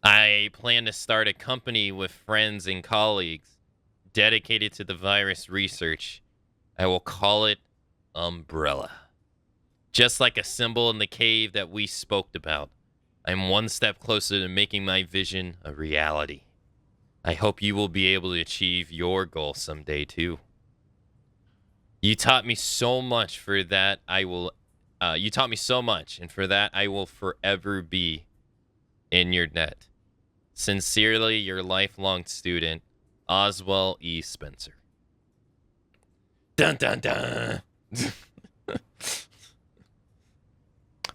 I plan to start a company with friends and colleagues dedicated to the virus research. I will call it Umbrella. Just like a symbol in the cave that we spoke about, I'm one step closer to making my vision a reality. I hope you will be able to achieve your goal someday too. You taught me so much, for that I will. You taught me so much, and for that I will forever be in your debt. Sincerely, your lifelong student, Oswell E. Spencer. Dun dun dun.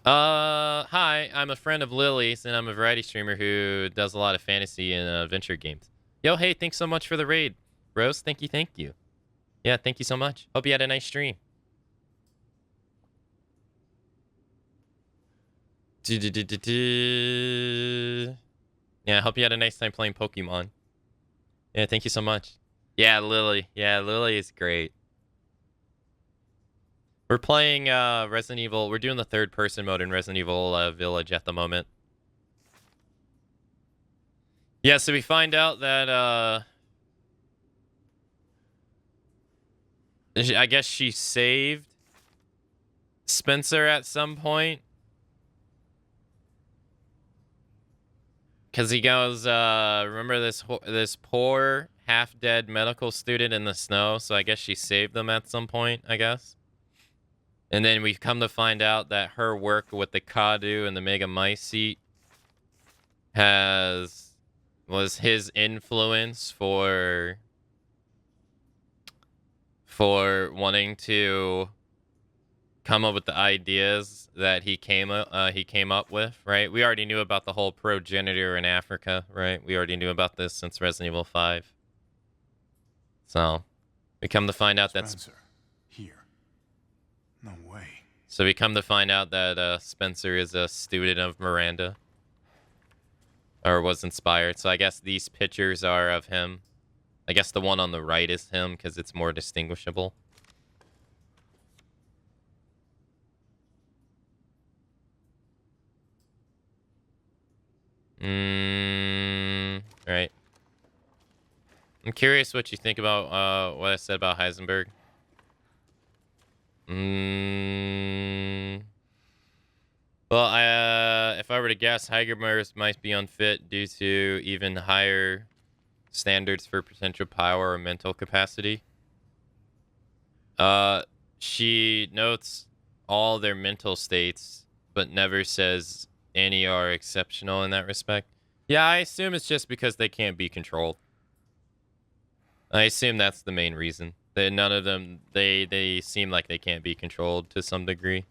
Hi, I'm a friend of Lily's, and I'm a variety streamer who does a lot of fantasy and adventure games. Yo, hey, thanks so much for the raid, Rose. Thank you. Yeah, thank you so much. Hope you had a nice stream. Yeah, I hope you had a nice time playing Pokemon. Yeah, thank you so much. Yeah, Lily. Yeah, Lily is great. We're playing Resident Evil. We're doing the third-person mode in Resident Evil Village at the moment. Yeah, so we find out that I guess she saved Spencer at some point. Because he goes, remember this poor, half-dead medical student in the snow? So I guess she saved them at some point, I guess. And then we come to find out that her work with the Kadu and the Mega Mycete was his influence for wanting to come up with the ideas that he came up with, right? We already knew about the whole progenitor in Africa, right? We already knew about this since Resident Evil 5. So we come to find out that's here. No way. So we come to find out that Spencer is a student of Miranda, or was inspired. So I guess these pictures are of him. I guess the one on the right is him because it's more distinguishable. Right. I'm curious what you think about what I said about Heisenberg. Well, if I were to guess, Heisenberg might be unfit due to even higher standards for potential power or mental capacity. She notes all their mental states, but never says any are exceptional in that respect. Yeah, I assume it's just because they can't be controlled. I assume that's the main reason. That none of them, they seem like they can't be controlled to some degree.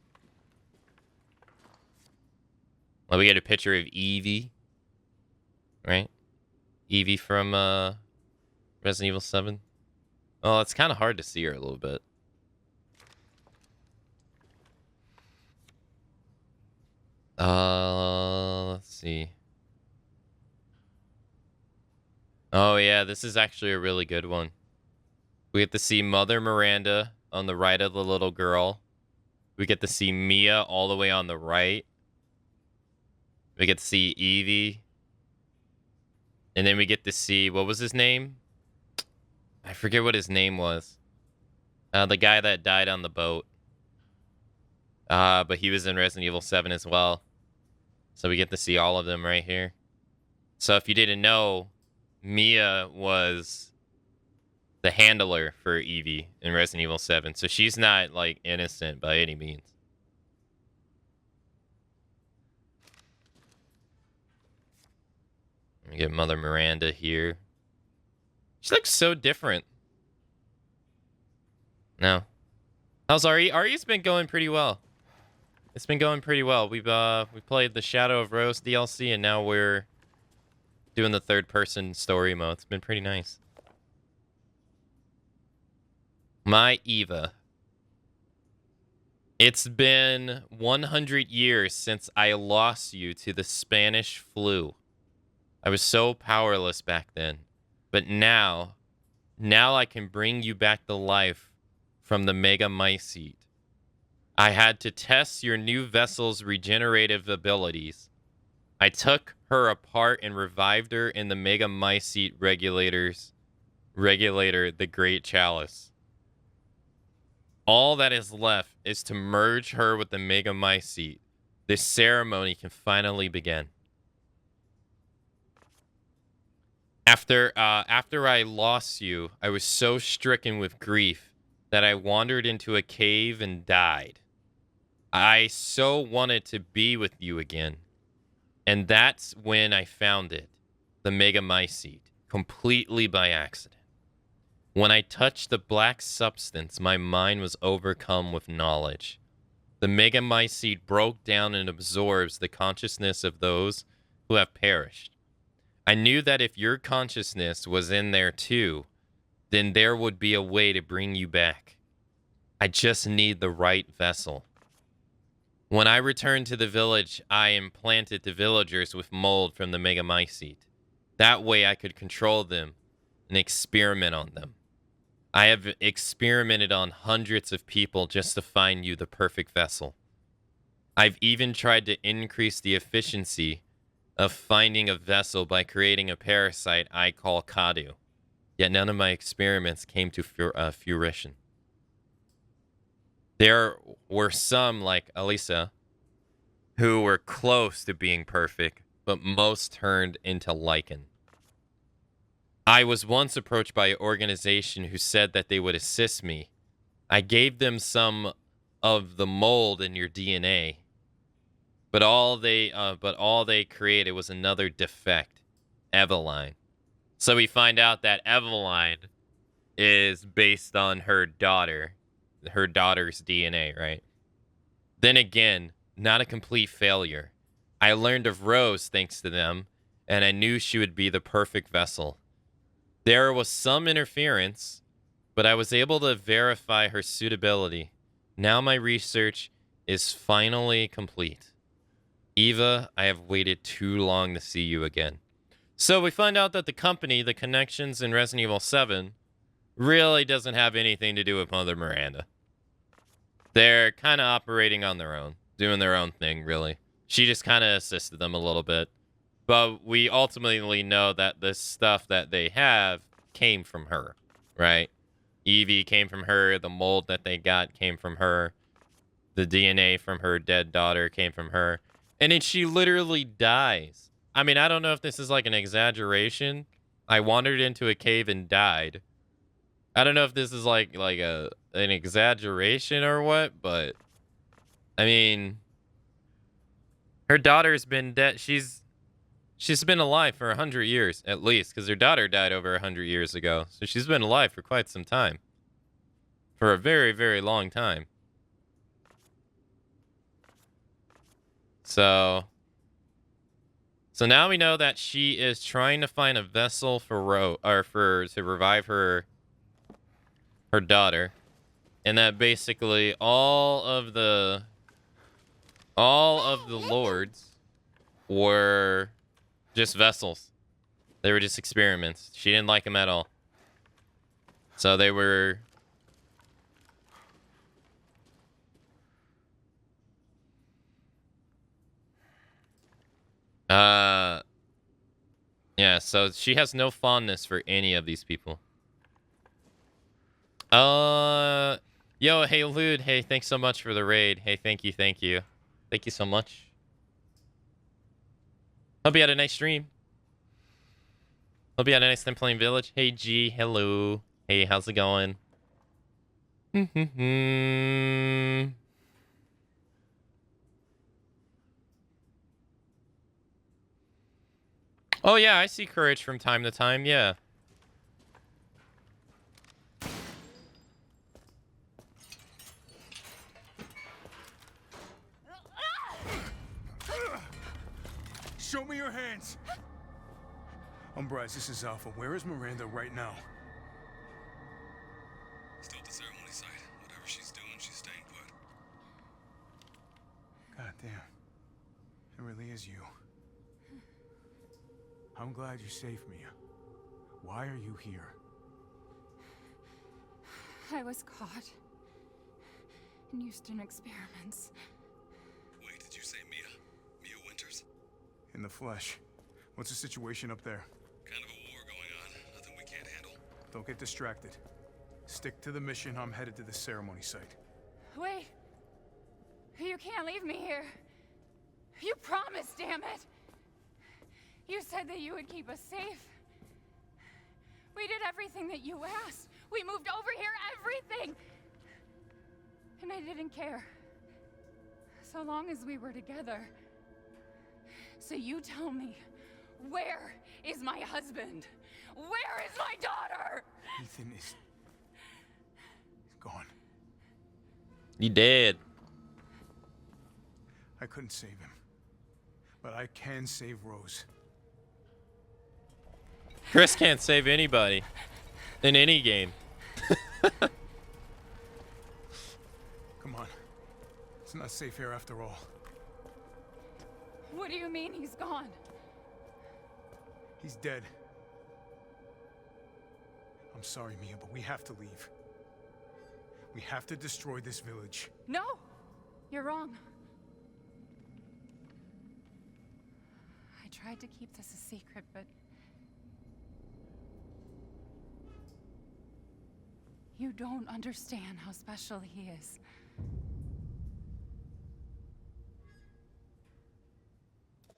Well, we get a picture of Evie, right? Evie from Resident Evil 7. Oh, it's kind of hard to see her a little bit. Let's see. Oh yeah, this is actually a really good one. We get to see Mother Miranda on the right of the little girl. We get to see Mia all the way on the right. We get to see Evie And then we get to see, what was his name? I forget what his name was. The guy that died on the boat. But he was in Resident Evil 7 as well. So we get to see all of them right here. So if you didn't know, Mia was the handler for Evie in Resident Evil 7. So she's not, like, innocent by any means. We get Mother Miranda here. She looks so different. No. How's RE? RE's been going pretty well. It's been going pretty well. We played the Shadow of Rose DLC, and now we're doing the third-person story mode. It's been pretty nice. My Eva. It's been 100 years since I lost you to the Spanish flu. I was so powerless back then. But now I can bring you back to life from the Mega Mycete. I had to test your new vessel's regenerative abilities. I took her apart and revived her in the Mega Mycete regulator, the Great Chalice. All that is left is to merge her with the Mega Mycete. This ceremony can finally begin. After I lost you, I was so stricken with grief that I wandered into a cave and died. I so wanted to be with you again. And that's when I found it, the Mega Mycete, completely by accident. When I touched the black substance, my mind was overcome with knowledge. The Mega Mycete broke down and absorbs the consciousness of those who have perished. I knew that if your consciousness was in there too, then there would be a way to bring you back. I just need the right vessel. When I returned to the village, I implanted the villagers with mold from the Mega Mycete. That way I could control them and experiment on them. I have experimented on hundreds of people just to find you the perfect vessel. I've even tried to increase the efficiency of finding a vessel by creating a parasite I call Kadu. Yet none of my experiments came to fruition. There were some, like Elisa, who were close to being perfect, but most turned into lichen. I was once approached by an organization who said that they would assist me. I gave them some of the mold in your DNA, but all they created was another defect, Eveline. So we find out that Eveline is based on her daughter's DNA, right? Then again, not a complete failure. I learned of Rose thanks to them, and I knew she would be the perfect vessel. There was some interference, but I was able to verify her suitability. Now my research is finally complete. Eva, I have waited too long to see you again. So we find out that the company, the connections in Resident Evil 7, really doesn't have anything to do with Mother Miranda. They're kind of operating on their own, doing their own thing, really. She just kind of assisted them a little bit. But we ultimately know that the stuff that they have came from her, right? Evie came from her. The mold that they got came from her. The DNA from her dead daughter came from her. And then she literally dies. I mean, I don't know if this is like an exaggeration. I wandered into a cave and died. I don't know if this is like an exaggeration or what, but I mean, her daughter's been dead. She's been alive for 100 years at least, because her daughter died over 100 years ago. So she's been alive for quite some time, for a very, very long time. So now we know that she is trying to find a vessel to revive her daughter, and that basically all of the lords were just vessels. They were just experiments. She didn't like them at all. So they were yeah, so she has no fondness for any of these people. Yo, hey, Lude. Hey, thanks so much for the raid. Hey, thank you. Thank you so much. Hope you had a nice stream. Hope you had a nice time playing Village. Hey, G. Hello. Hey, how's it going? Oh, yeah, I see Courage from time to time. Yeah. Show me your hands. Bryce, this is Alpha. Where is Miranda right now? Still at the ceremony site. Whatever she's doing, she's staying put. God damn. It really is you. I'm glad you're safe, Mia. Why are you here? I was caught in Houston experiments. Wait, did you say Mia? Mia Winters? In the flesh. What's the situation up there? Kind of a war going on. Nothing we can't handle. Don't get distracted. Stick to the mission. I'm headed to the ceremony site. Wait. You can't leave me here. You promised, damn it. You said that you would keep us safe. We did everything that you asked. We moved over here, everything. And I didn't care. So long as we were together. So you tell me, where is my husband? Where is my daughter? Ethan is gone. You dead. I couldn't save him. But I can save Rose. Chris can't save anybody in any game. Come on. It's not safe here after all. What do you mean he's gone? He's dead. I'm sorry, Mia, but we have to leave. We have to destroy this village. No! You're wrong. I tried to keep this a secret, but... you don't understand how special he is.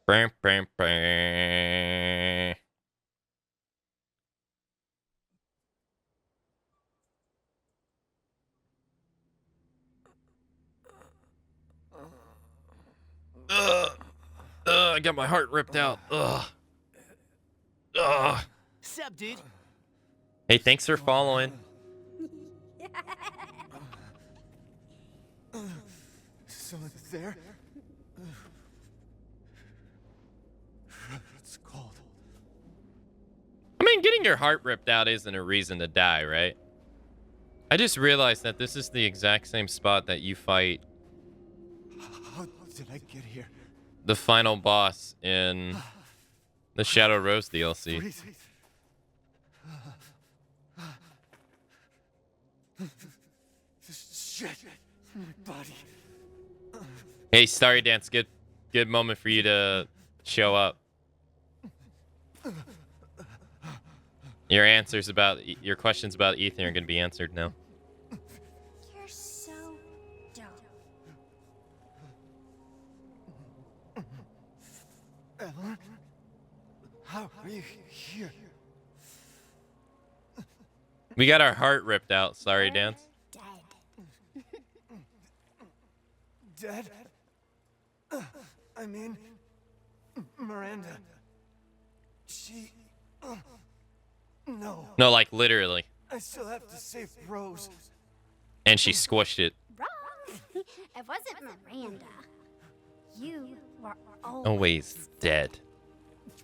Bam, bam, bam. I got my heart ripped out. Sup, dude? Hey, thanks for following. Someone there? It's cold. I mean, getting your heart ripped out isn't a reason to die, right? I just realized that this is the exact same spot that you fight How did I get here? the final boss in the Shadow Rose DLC. Shit. My body. Hey, Starry Dance, good moment for you to show up. Your questions about Ethan are gonna be answered now. You're so dumb. Evelyn? How are you here? We got our heart ripped out, Starry Dance. Dead? I mean, Miranda. She... no. No, like literally. I still have to save Rose. And she squished it. Wrong. It wasn't Miranda. You were Always dead.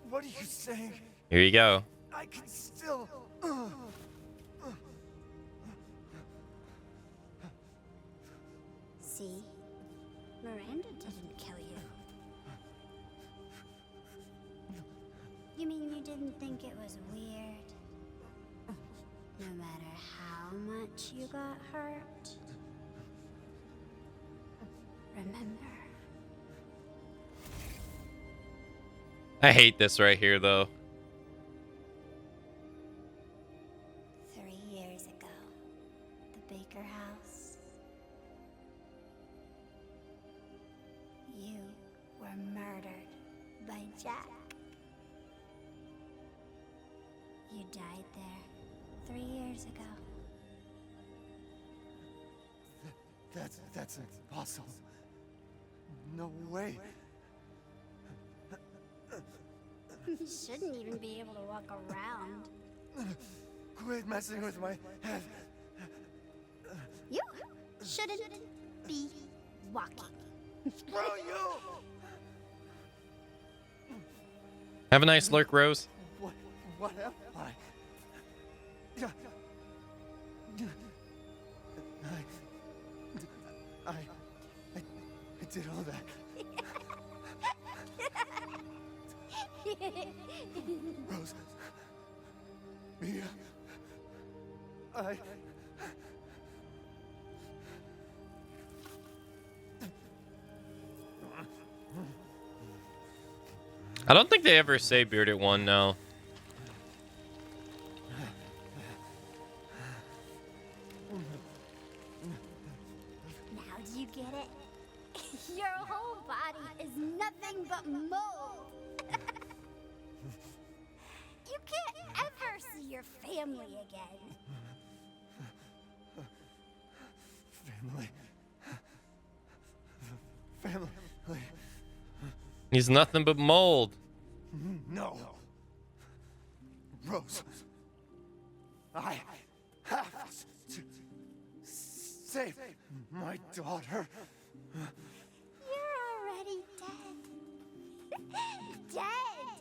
What are you saying? Here you go. I can still... See? Miranda didn't kill you. You mean you didn't think it was weird? No matter how much you got hurt? Remember. I hate this right here, though. You died there 3 years ago. That's impossible. No way. You shouldn't even be able to walk around. Quit messing with my head. You shouldn't be walking. Screw you! Have a nice lurk, Rose. What am I? I did all that. Rose. Mia. I don't think they ever say Bearded One, no. Now do you get it? Your whole body is nothing but mold. You can't ever see your family again. Family. He's nothing but mold. No. Rose. I have to save my daughter. You're already dead. Dead.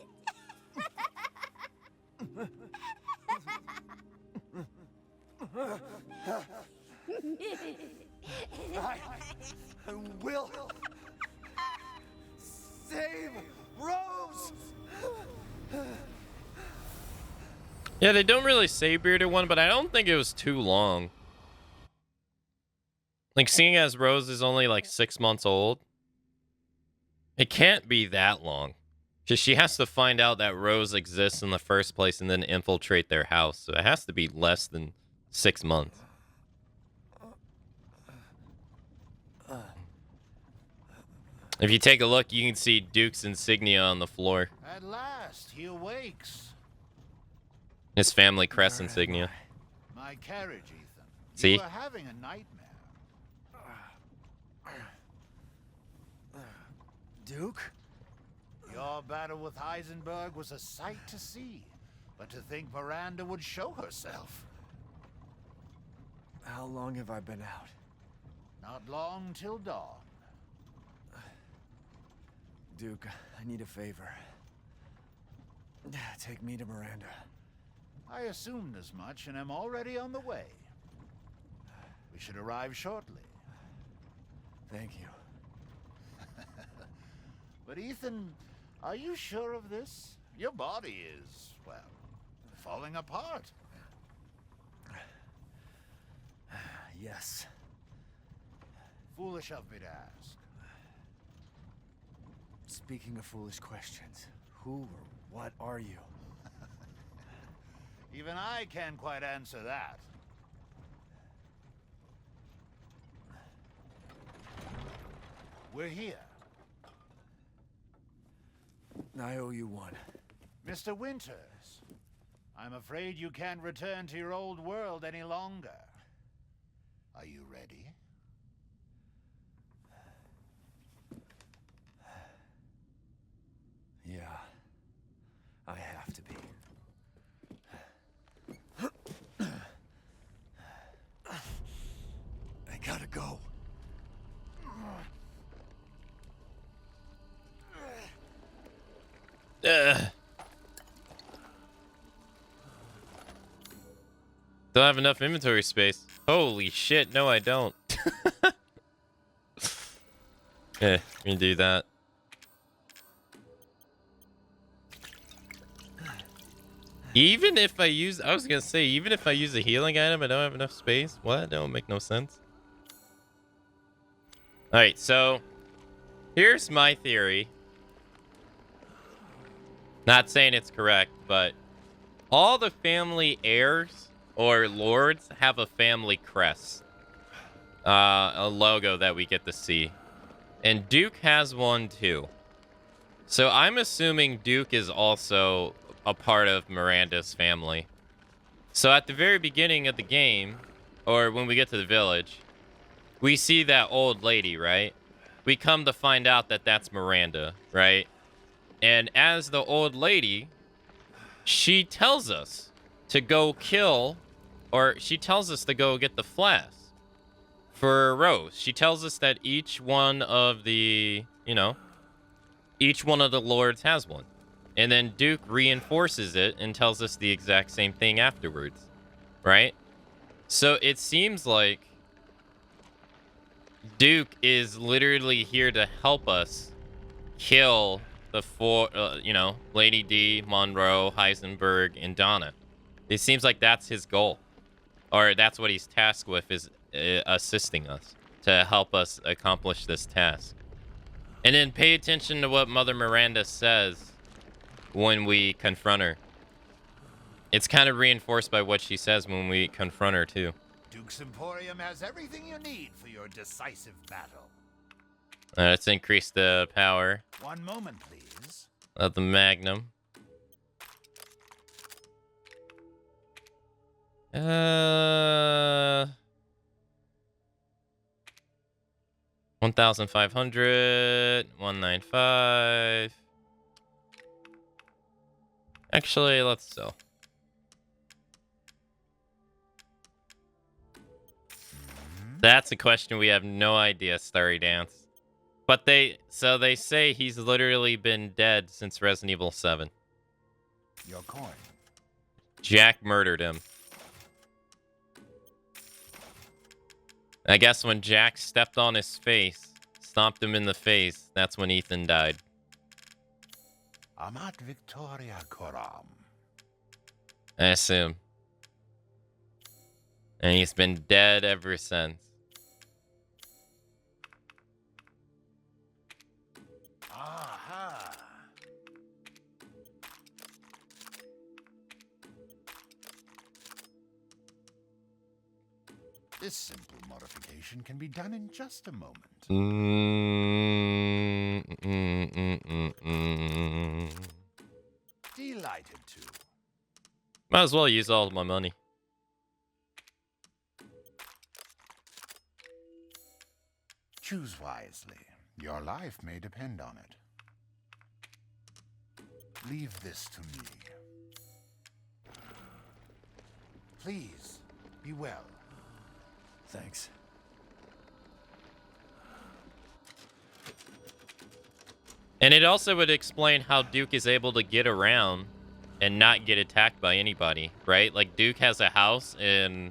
I will save Rose. Yeah, they don't really say Bearded One, but I don't think it was too long. Like, seeing as Rose is only like 6 months old, it can't be that long. Because she has to find out that Rose exists in the first place and then infiltrate their house. So it has to be less than 6 months. If you take a look, you can see Duke's insignia on the floor. At last, he awakes. His family crest insignia. My carriage, Ethan. See? You are having a nightmare. Duke? Your battle with Heisenberg was a sight to see. But to think Miranda would show herself. How long have I been out? Not long till dawn. Duke, I need a favor. Take me to Miranda. I assumed as much and am already on the way. We should arrive shortly. Thank you. But Ethan, are you sure of this? Your body is, well, falling apart. Yes. Foolish of me to ask. Speaking of foolish questions, who or what are you? Even I can't quite answer that. We're here. I owe you one. Mr. Winters, I'm afraid you can't return to your old world any longer. Are you ready? Yeah, I have to be. I gotta go. Don't have enough inventory space. Holy shit, no I don't. Yeah, we can do that. Even if I use, I was gonna say, even if I use a healing item, I don't have enough space? What? That don't make no sense. Alright, so here's my theory. Not saying it's correct, but all the family heirs or lords have a family crest. A logo that we get to see. And Duke has one too. So I'm assuming Duke is also a part of Miranda's family. So at the very beginning of the game, or when we get to the village, we see that old lady, right? We come to find out that that's Miranda, right? And as the old lady, she tells us to go kill, or she tells us to go get the flask for Rose. She tells us that each one of the, each one of the lords has one. And then Duke reinforces it and tells us the exact same thing afterwards, right? So it seems like Duke is literally here to help us kill the four, Lady D, Monroe, Heisenberg, and Donna. It seems like that's his goal, or that's what he's tasked with, is assisting us to help us accomplish this task. And then pay attention to what Mother Miranda says when we confront her. It's kind of reinforced by what she says when we confront her, too. Duke's Emporium has everything you need for your decisive battle. Let's increase the power. One moment, please. Of the Magnum. 1,500, 195. Actually, let's sell. That's a question we have no idea, Starry Dance. But they say he's literally been dead since Resident Evil 7. Your coin. Jack murdered him. I guess when Jack stepped on his face, stomped him in the face, that's when Ethan died. Amat Victoria Coram. I assume. And he's been dead ever since. Aha. This simple modification can be done in just a moment. Delighted to. Might as well use all of my money. Choose wisely. Your life may depend on it. Leave this to me. Please, be well. Thanks. And it also would explain how Duke is able to get around and not get attacked by anybody, right? Like, Duke has a house and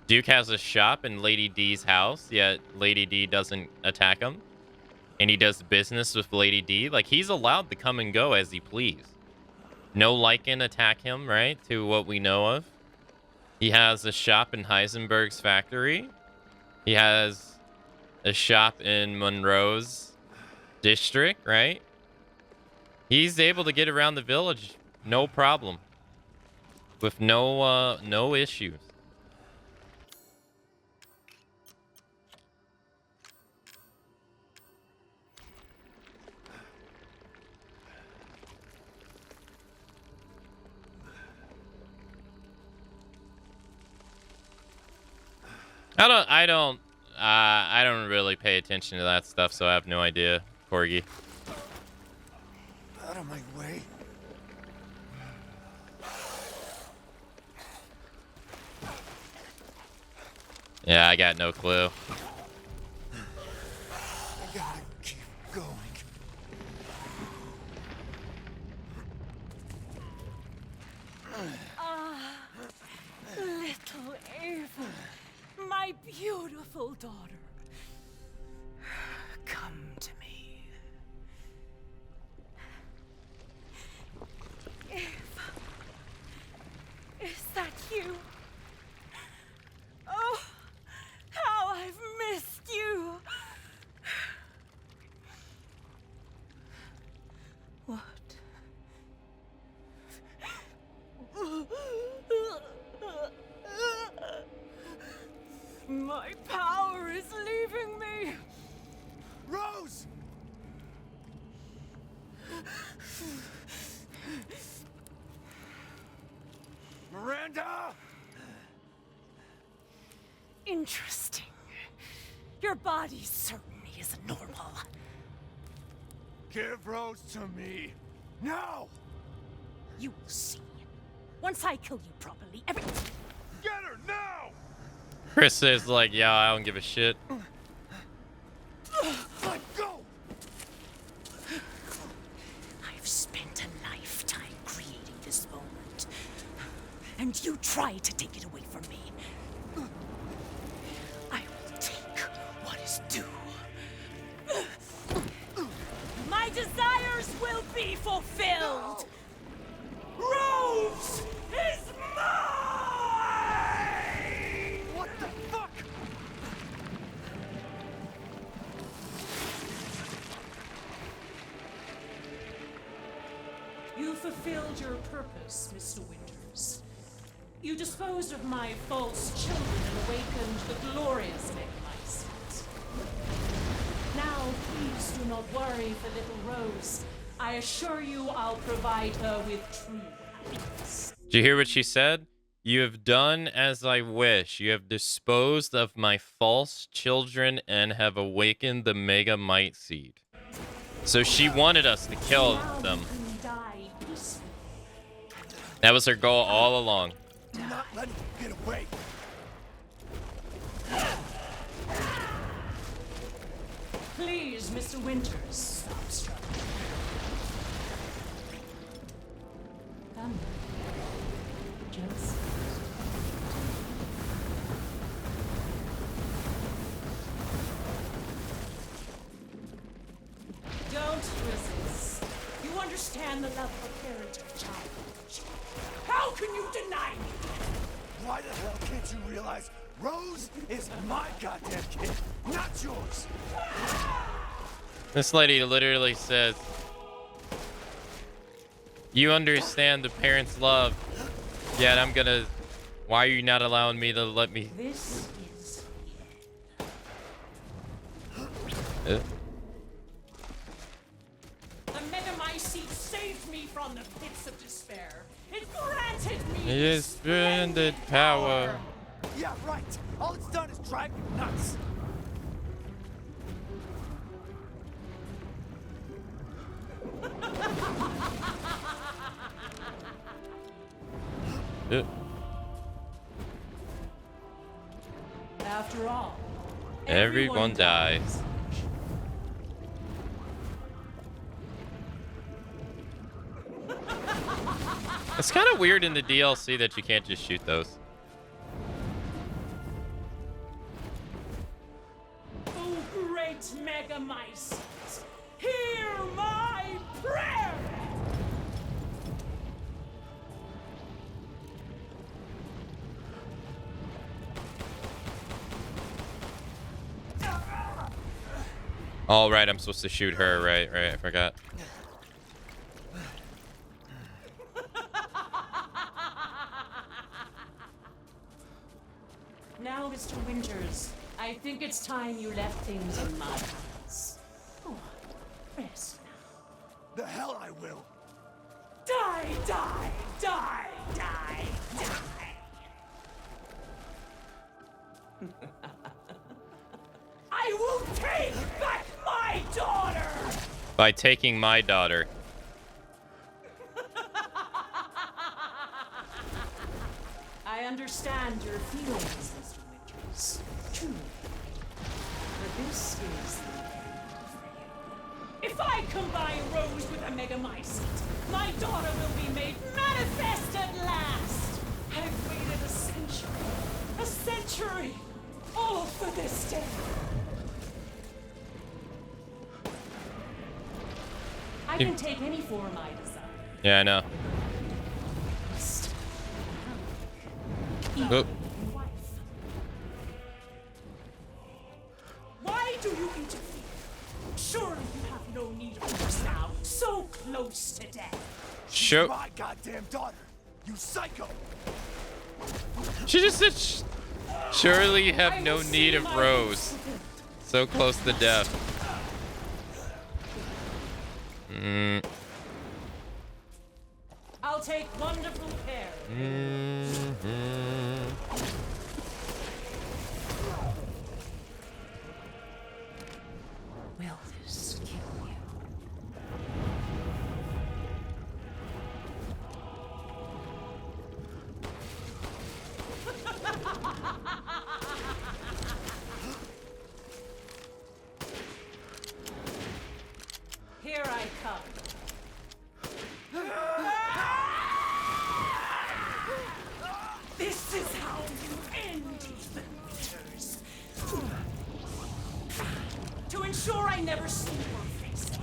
Duke has a shop in Lady D's house, yet Lady D doesn't attack him. And he does business with Lady D. Like, he's allowed to come and go as he please. No Lycan attack him, right? To what we know of. He has a shop in Heisenberg's factory. He has a shop in Monroe's district, right? He's able to get around the village, no problem. With no issues. I don't really pay attention to that stuff, so I have no idea, Corgi. Out of my way. Yeah, I got no clue. I gotta keep going. Little Ava, my beautiful daughter. Come to me. Ava, is that you? Oh, how I've missed you. What? My power is Miranda! Interesting. Your body certainly isn't normal. Give Rose to me. Now! You will see. Once I kill you properly, Get her now! Chris is like, yeah, I don't give a shit. Let go! I've spent a lifetime creating this moment. And you try to take it away from me. I will take what is due. My desires will be fulfilled! Rose is mine! What the fuck? You fulfilled your purpose, Mr. Winters. You disposed of my false children and awakened the glorious Megamycete. Now, please do not worry for little Rose. I assure you I'll provide her with true happiness. Did you hear what she said? You have done as I wish. You have disposed of my false children and have awakened the Megamycete. So she wanted us to kill them. Die peacefully. That was her goal all along. Do not let him get away. Please, Mr. Winters, stop struggling. Come. Just. Don't resist. You understand the love of a parent or child. How can you deny me? Why the hell can't you realize Rose is my goddamn kid, not yours? This lady literally says, you understand the parents' love, yet I'm gonna... Why are you not allowing me to let me... This is Uh, the Megamycete saved me from the pits of despair. It granted me It is splendid power. Yeah, right. All it's done is drive you nuts. After all, Everyone dies. It's kind of weird in the DLC that you can't just shoot those. Oh, great Megamycete, hear my prayer! All right, I'm supposed to shoot her. Right, I forgot. Now, Mr. Winters, I think it's time you left things in my hands. Go on, rest now. The hell I will. Die, die, die, die, die. I will take back my daughter! By taking my daughter. I understand your feelings, Mr. Winters. Truly. But this is the end for you. If I combine Rose with a Megamycete, my daughter will be made manifest at last! I've waited a century. A century! All for this day. I can take any form I desire. Yeah, I know. Oh. Why do you interfere? Surely you have no need of force now. So close to death. Sure. My goddamn daughter, you psycho. She just said, surely you have no need of Rose. So close to death. I'll take wonderful care. Will this kill you? Here I come. This is how you end Ethan Winters. To ensure I never see your face again.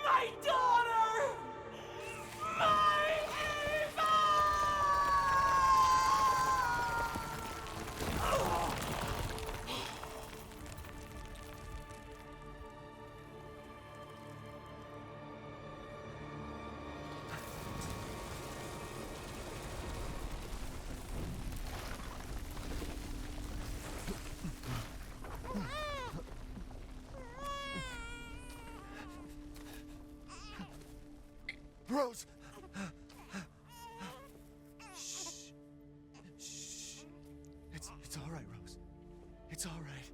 My daughter! My Ava! Rose! Shh. Shh. It's all right, Rose. It's all right.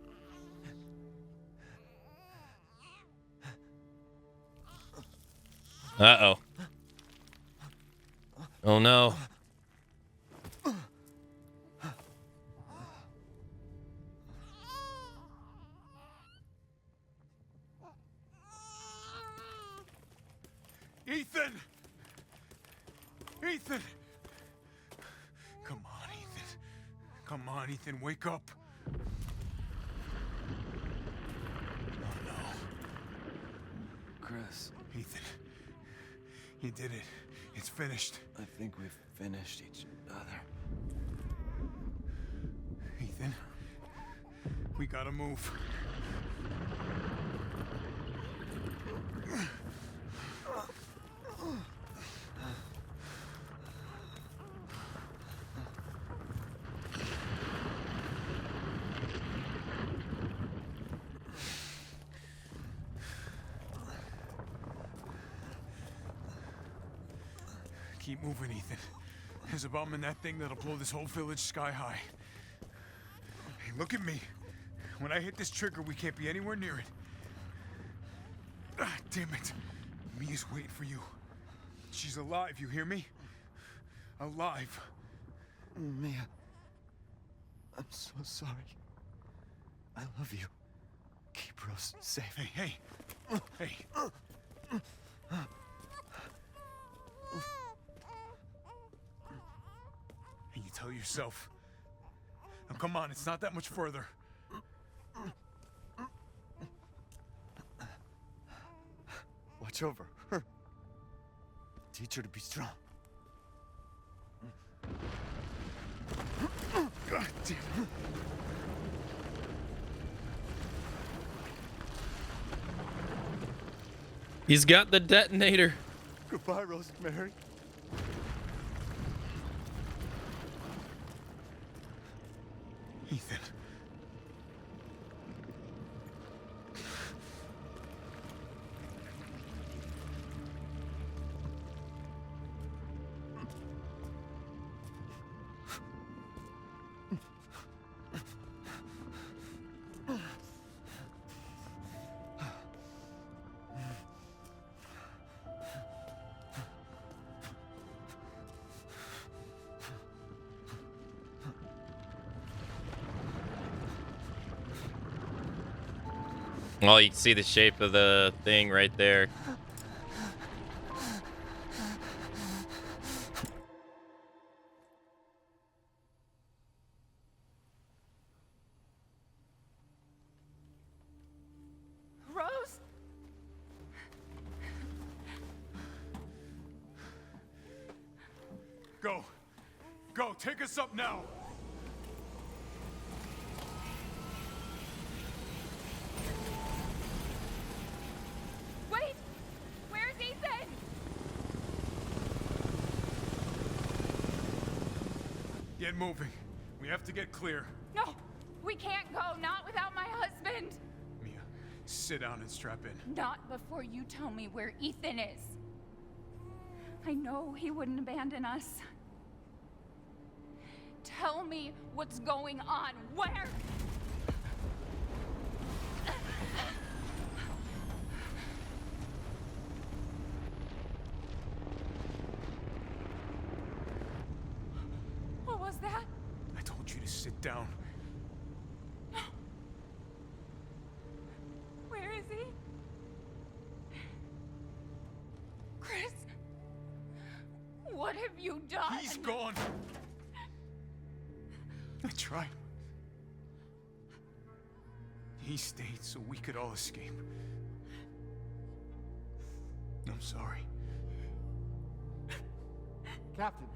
Uh-oh. Oh, no. Ethan! Ethan! Come on, Ethan. Come on, Ethan, wake up. Oh, no. Chris. Ethan. You did it. It's finished. I think we've finished each other. Ethan. We gotta move. Keep moving, Ethan. There's a bomb in that thing that'll blow this whole village sky high. Hey, look at me. When I hit this trigger, we can't be anywhere near it. Ah, damn it. Mia's waiting for you. She's alive, you hear me? Alive. Mia. I'm so sorry. I love you. Keep Rose safe. Hey, hey. Hey. And you tell yourself. Now come on, it's not that much further. Watch over her. Teach her to be strong. God damn it. He's got the detonator. Goodbye, Rosemary. Ethan. Well, you can see the shape of the thing right there. Rose? Go. go. Take us up now. Wait! Where's Ethan? Get moving. We have to get clear. No! We can't go, not without my husband! Mia, sit down and strap in. Not before you tell me where Ethan is. I know he wouldn't abandon us. Tell me what's going on. Where? What was that? I told you to sit down. Where is he? Chris? What have you done? He's gone. I tried. He stayed so we could all escape. I'm sorry. Captain,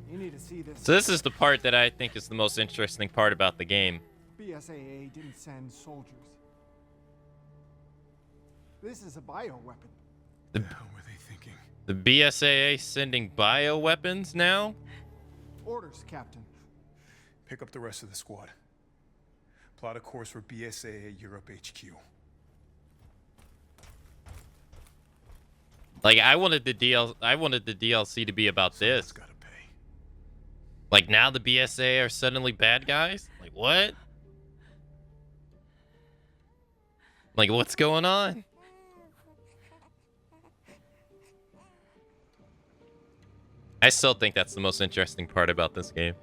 you need to see this. So this is the part that I think is the most interesting part about the game. BSAA didn't send soldiers. This is a bioweapon. What the hell were they thinking? The BSAA sending bioweapons now? Orders, Captain. Pick up the rest of the squad. Plot a course for BSAA Europe HQ. Like I wanted the DLC to be about this. Gotta pay. Like now the BSAA are suddenly bad guys? Like what? Like what's going on? I still think that's the most interesting part about this game.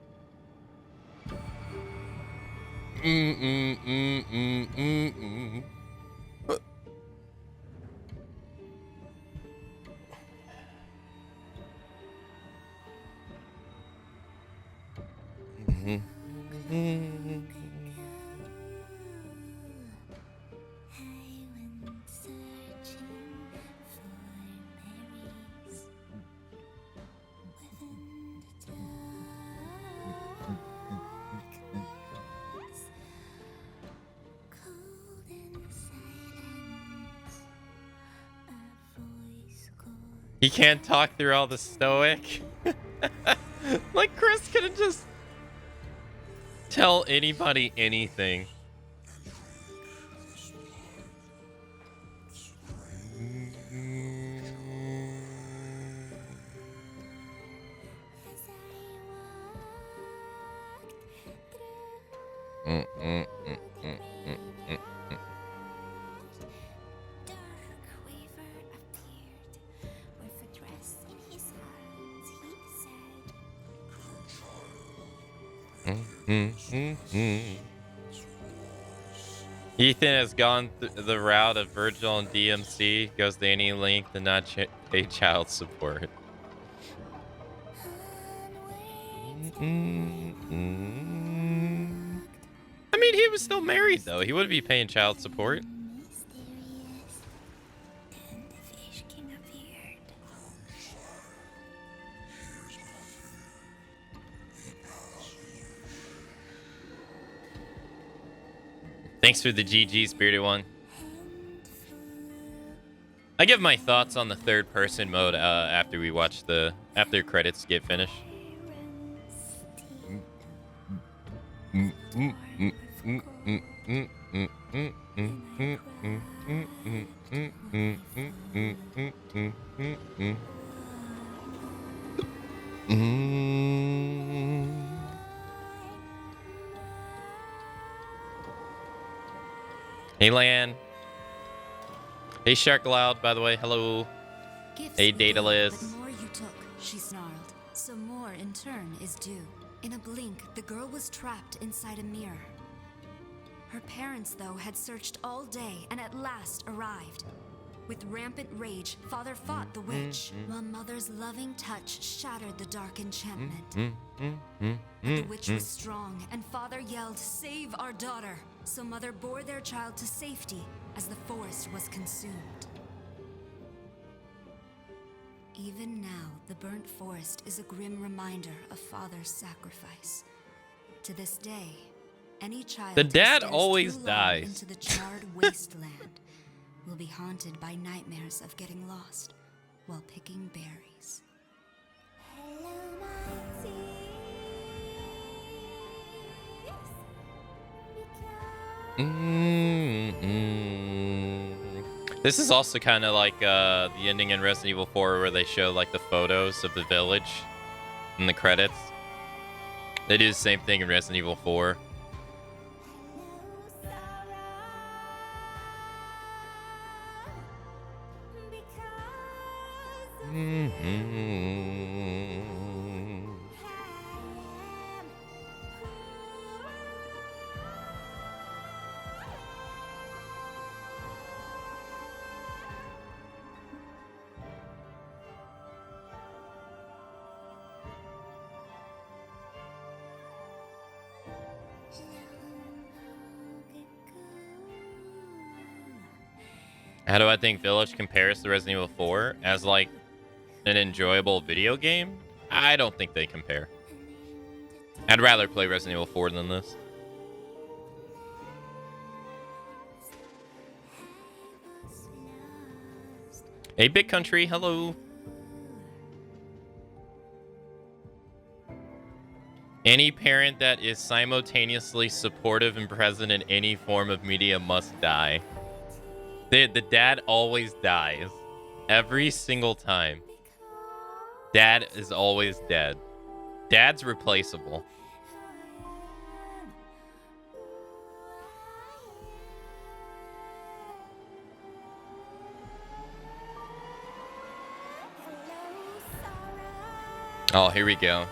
He can't talk through all the stoic. Like Chris couldn't just tell anybody anything. Ethan has gone the route of Virgil and DMC, goes to any length to not pay child support. I mean, he was still married, though. He wouldn't be paying child support. Thanks for the GG, Spirited One. I give my thoughts on the third-person mode after we watch after credits get finished. Hey, Lan. Hey, Shark Loud, by the way. Hello. Hey, Daedalus. The more you took, she snarled. So more, in turn, is due. In a blink, the girl was trapped inside a mirror. Her parents, though, had searched all day and at last arrived. With rampant rage, Father fought the witch, while Mother's loving touch shattered the dark enchantment. But the witch was strong, and Father yelled, "Save our daughter!" So Mother bore their child to safety as the forest was consumed. Even now, the burnt forest is a grim reminder of Father's sacrifice. To this day, any child The who dad stares always too long dies. into the charred wasteland will be haunted by nightmares of getting lost while picking berries. This is also kind of like the ending in Resident Evil 4 where they show like the photos of the village in the credits. They do the same thing in Resident Evil 4. How do I think Village compares to Resident Evil 4 as like an enjoyable video game? I don't think they compare. I'd rather play Resident Evil 4 than this. 8-Bit Country, hello. Any parent that is simultaneously supportive and present in any form of media must die. The dad always dies. Every single time. Dad is always dead. Dad's replaceable. Oh, here we go.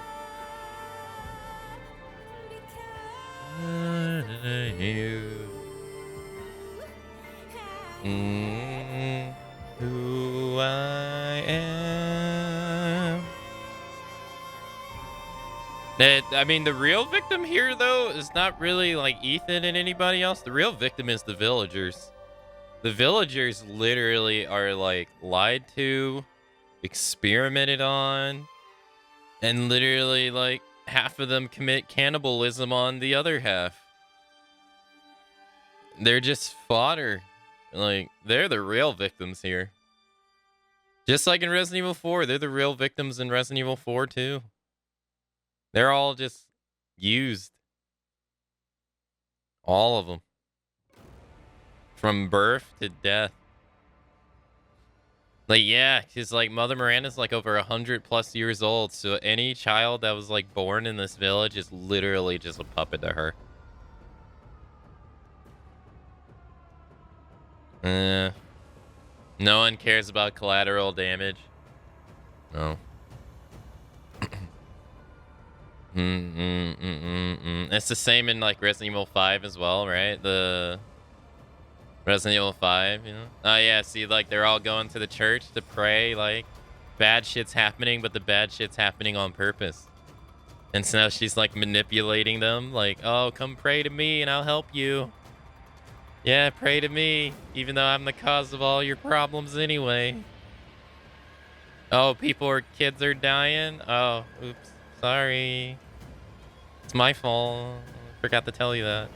Who I am. I mean, the real victim here, though, is not really like Ethan and anybody else. The real victim is the villagers. The villagers literally are like lied to, experimented on, and literally like half of them commit cannibalism on the other half. They're just fodder. Like, they're the real victims here. Just like in Resident Evil 4, they're the real victims in Resident Evil 4 too. They're all just used. All of them. From birth to death. Like, yeah, because like Mother Miranda's like over 100+ years old, so any child that was like born in this village is literally just a puppet to her. No one cares about collateral damage. No. It's the same in like Resident Evil 5 as well, right? The Resident Evil 5, you know? Oh yeah, see, like they're all going to the church to pray, like bad shit's happening, but the bad shit's happening on purpose. And so now she's like manipulating them, like, oh, come pray to me and I'll help you. Yeah, pray to me, even though I'm the cause of all your problems anyway. Oh, kids are dying? Oh, oops, sorry. It's my fault. Forgot to tell you that.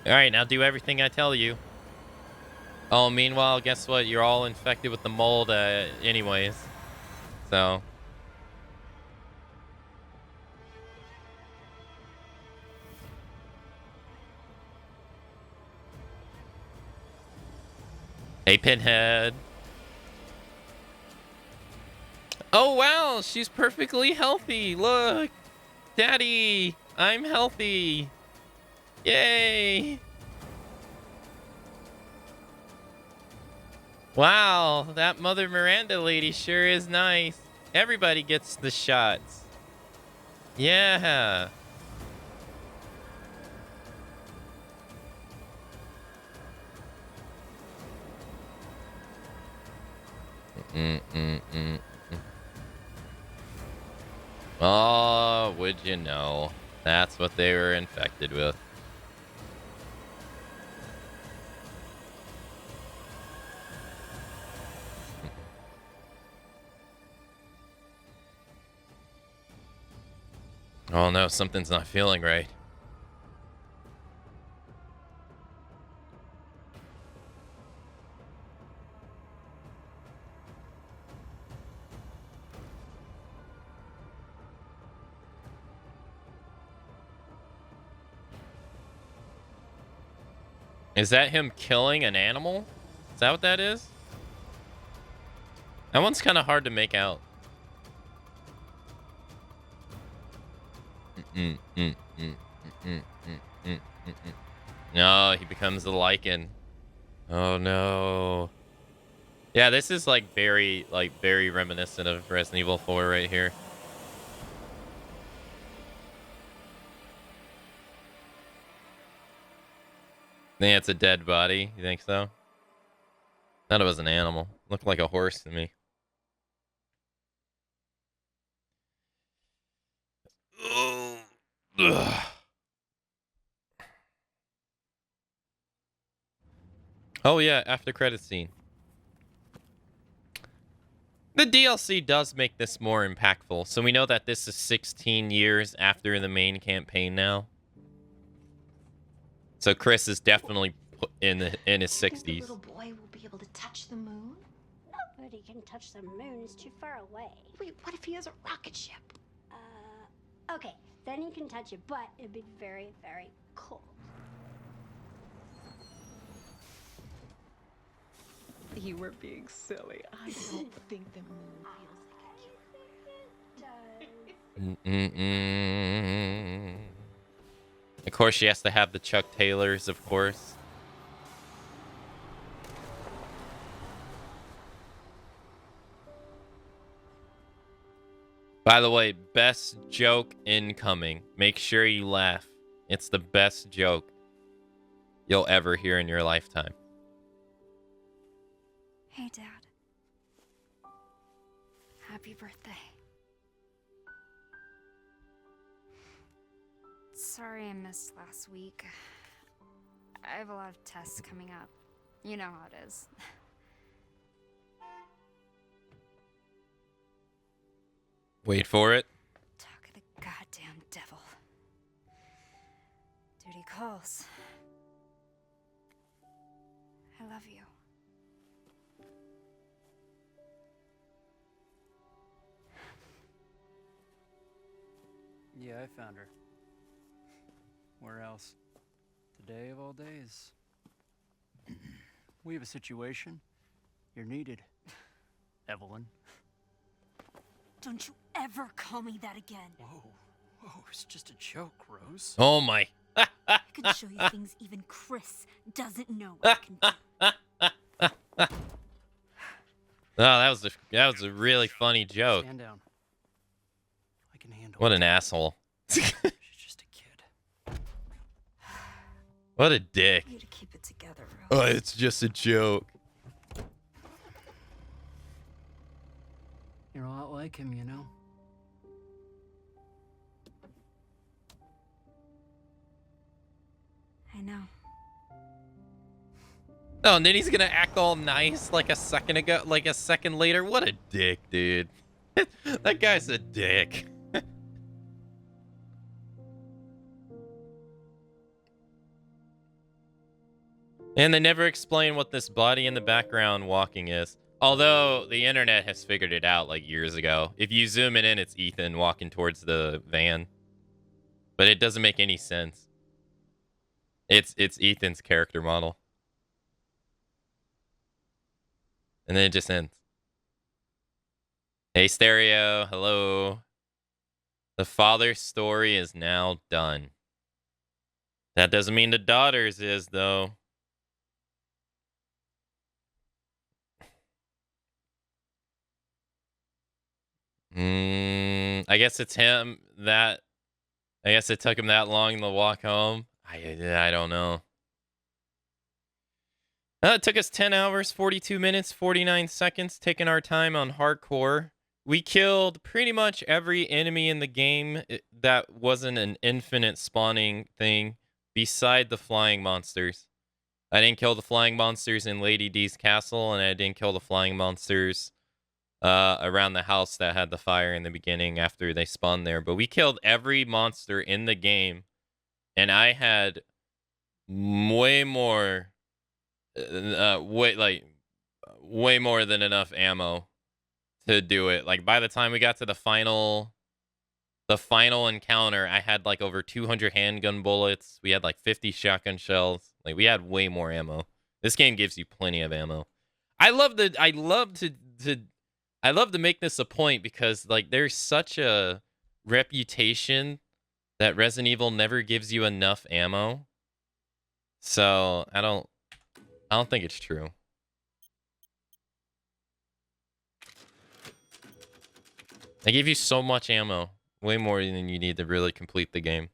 Alright, now do everything I tell you. Oh, meanwhile, guess what? You're all infected with the mold anyways. So... Hey, Pinhead. Oh, wow. She's perfectly healthy. Look. Daddy, I'm healthy. Yay. Wow. That Mother Miranda lady sure is nice. Everybody gets the shots. Yeah. Oh, would you know? That's what they were infected with. Oh no, something's not feeling right. Is that him killing an animal? Is that what that is? That one's kind of hard to make out. No, he becomes the lichen. Oh no. Yeah, this is like very reminiscent of Resident Evil 4 right here. think it's a dead body. You think so? Thought it was an animal. Looked like a horse to me. Ugh. Oh yeah, after credit scene. The DLC does make this more impactful, so we know that this is 16 years after the main campaign now. So Chris is definitely in his 60s. The little boy will be able to touch the moon? Nobody can touch the moon. It's too far away. Wait, what if he has a rocket ship? Okay, then he can touch it, but it'd be very, very cold. You were being silly. I don't think the moon feels like a cube. Of course, she has to have the Chuck Taylors, of course. By the way, best joke incoming. Make sure you laugh. It's the best joke you'll ever hear in your lifetime. Hey, Dad. Happy birthday. Sorry I missed last week. I have a lot of tests coming up. You know how it is. Wait for it. Talk of the goddamn devil. Duty calls. I love you. Yeah, I found her. Where else? Today of all days. We have a situation. You're needed, Evelyn. Don't you ever call me that again. Whoa, it's just a joke, Rose. Oh my. I can show you things even Chris doesn't know I can do. Oh, that was a really funny joke. Stand down. I can handle What it. an asshole. She's just a kid. What a dick. You to keep it together, Rose. Oh, it's just a joke. You're a lot like him, you know? I know. Oh, and then he's gonna act all nice like a second ago, like a second later. What a dick, dude. That guy's a dick. And they never explain what this body in the background walking is. Although the internet has figured it out like years ago. If you zoom it in, it's Ethan walking towards the van. But it doesn't make any sense. It's Ethan's character model. And then it just ends. Hey, Stereo. Hello. The father's story is now done. That doesn't mean the daughter's is, though. I guess it's him that... I guess it took him that long to walk home. I don't know. It took us 10 hours, 42 minutes, 49 seconds, taking our time on hardcore. We killed pretty much every enemy in the game that wasn't an infinite spawning thing beside the flying monsters. I didn't kill the flying monsters in Lady D's castle, and I didn't kill the flying monsters around the house that had the fire in the beginning after they spawned there. But we killed every monster in the game, and I had way more, way more than enough ammo to do it. Like by the time we got to the final encounter, I had like over 200 handgun bullets. We had like 50 shotgun shells. Like we had way more ammo. This game gives you plenty of ammo. I love to make this a point because like there's such a reputation that Resident Evil never gives you enough ammo. So I don't think it's true. They give you so much ammo, way more than you need to really complete the game.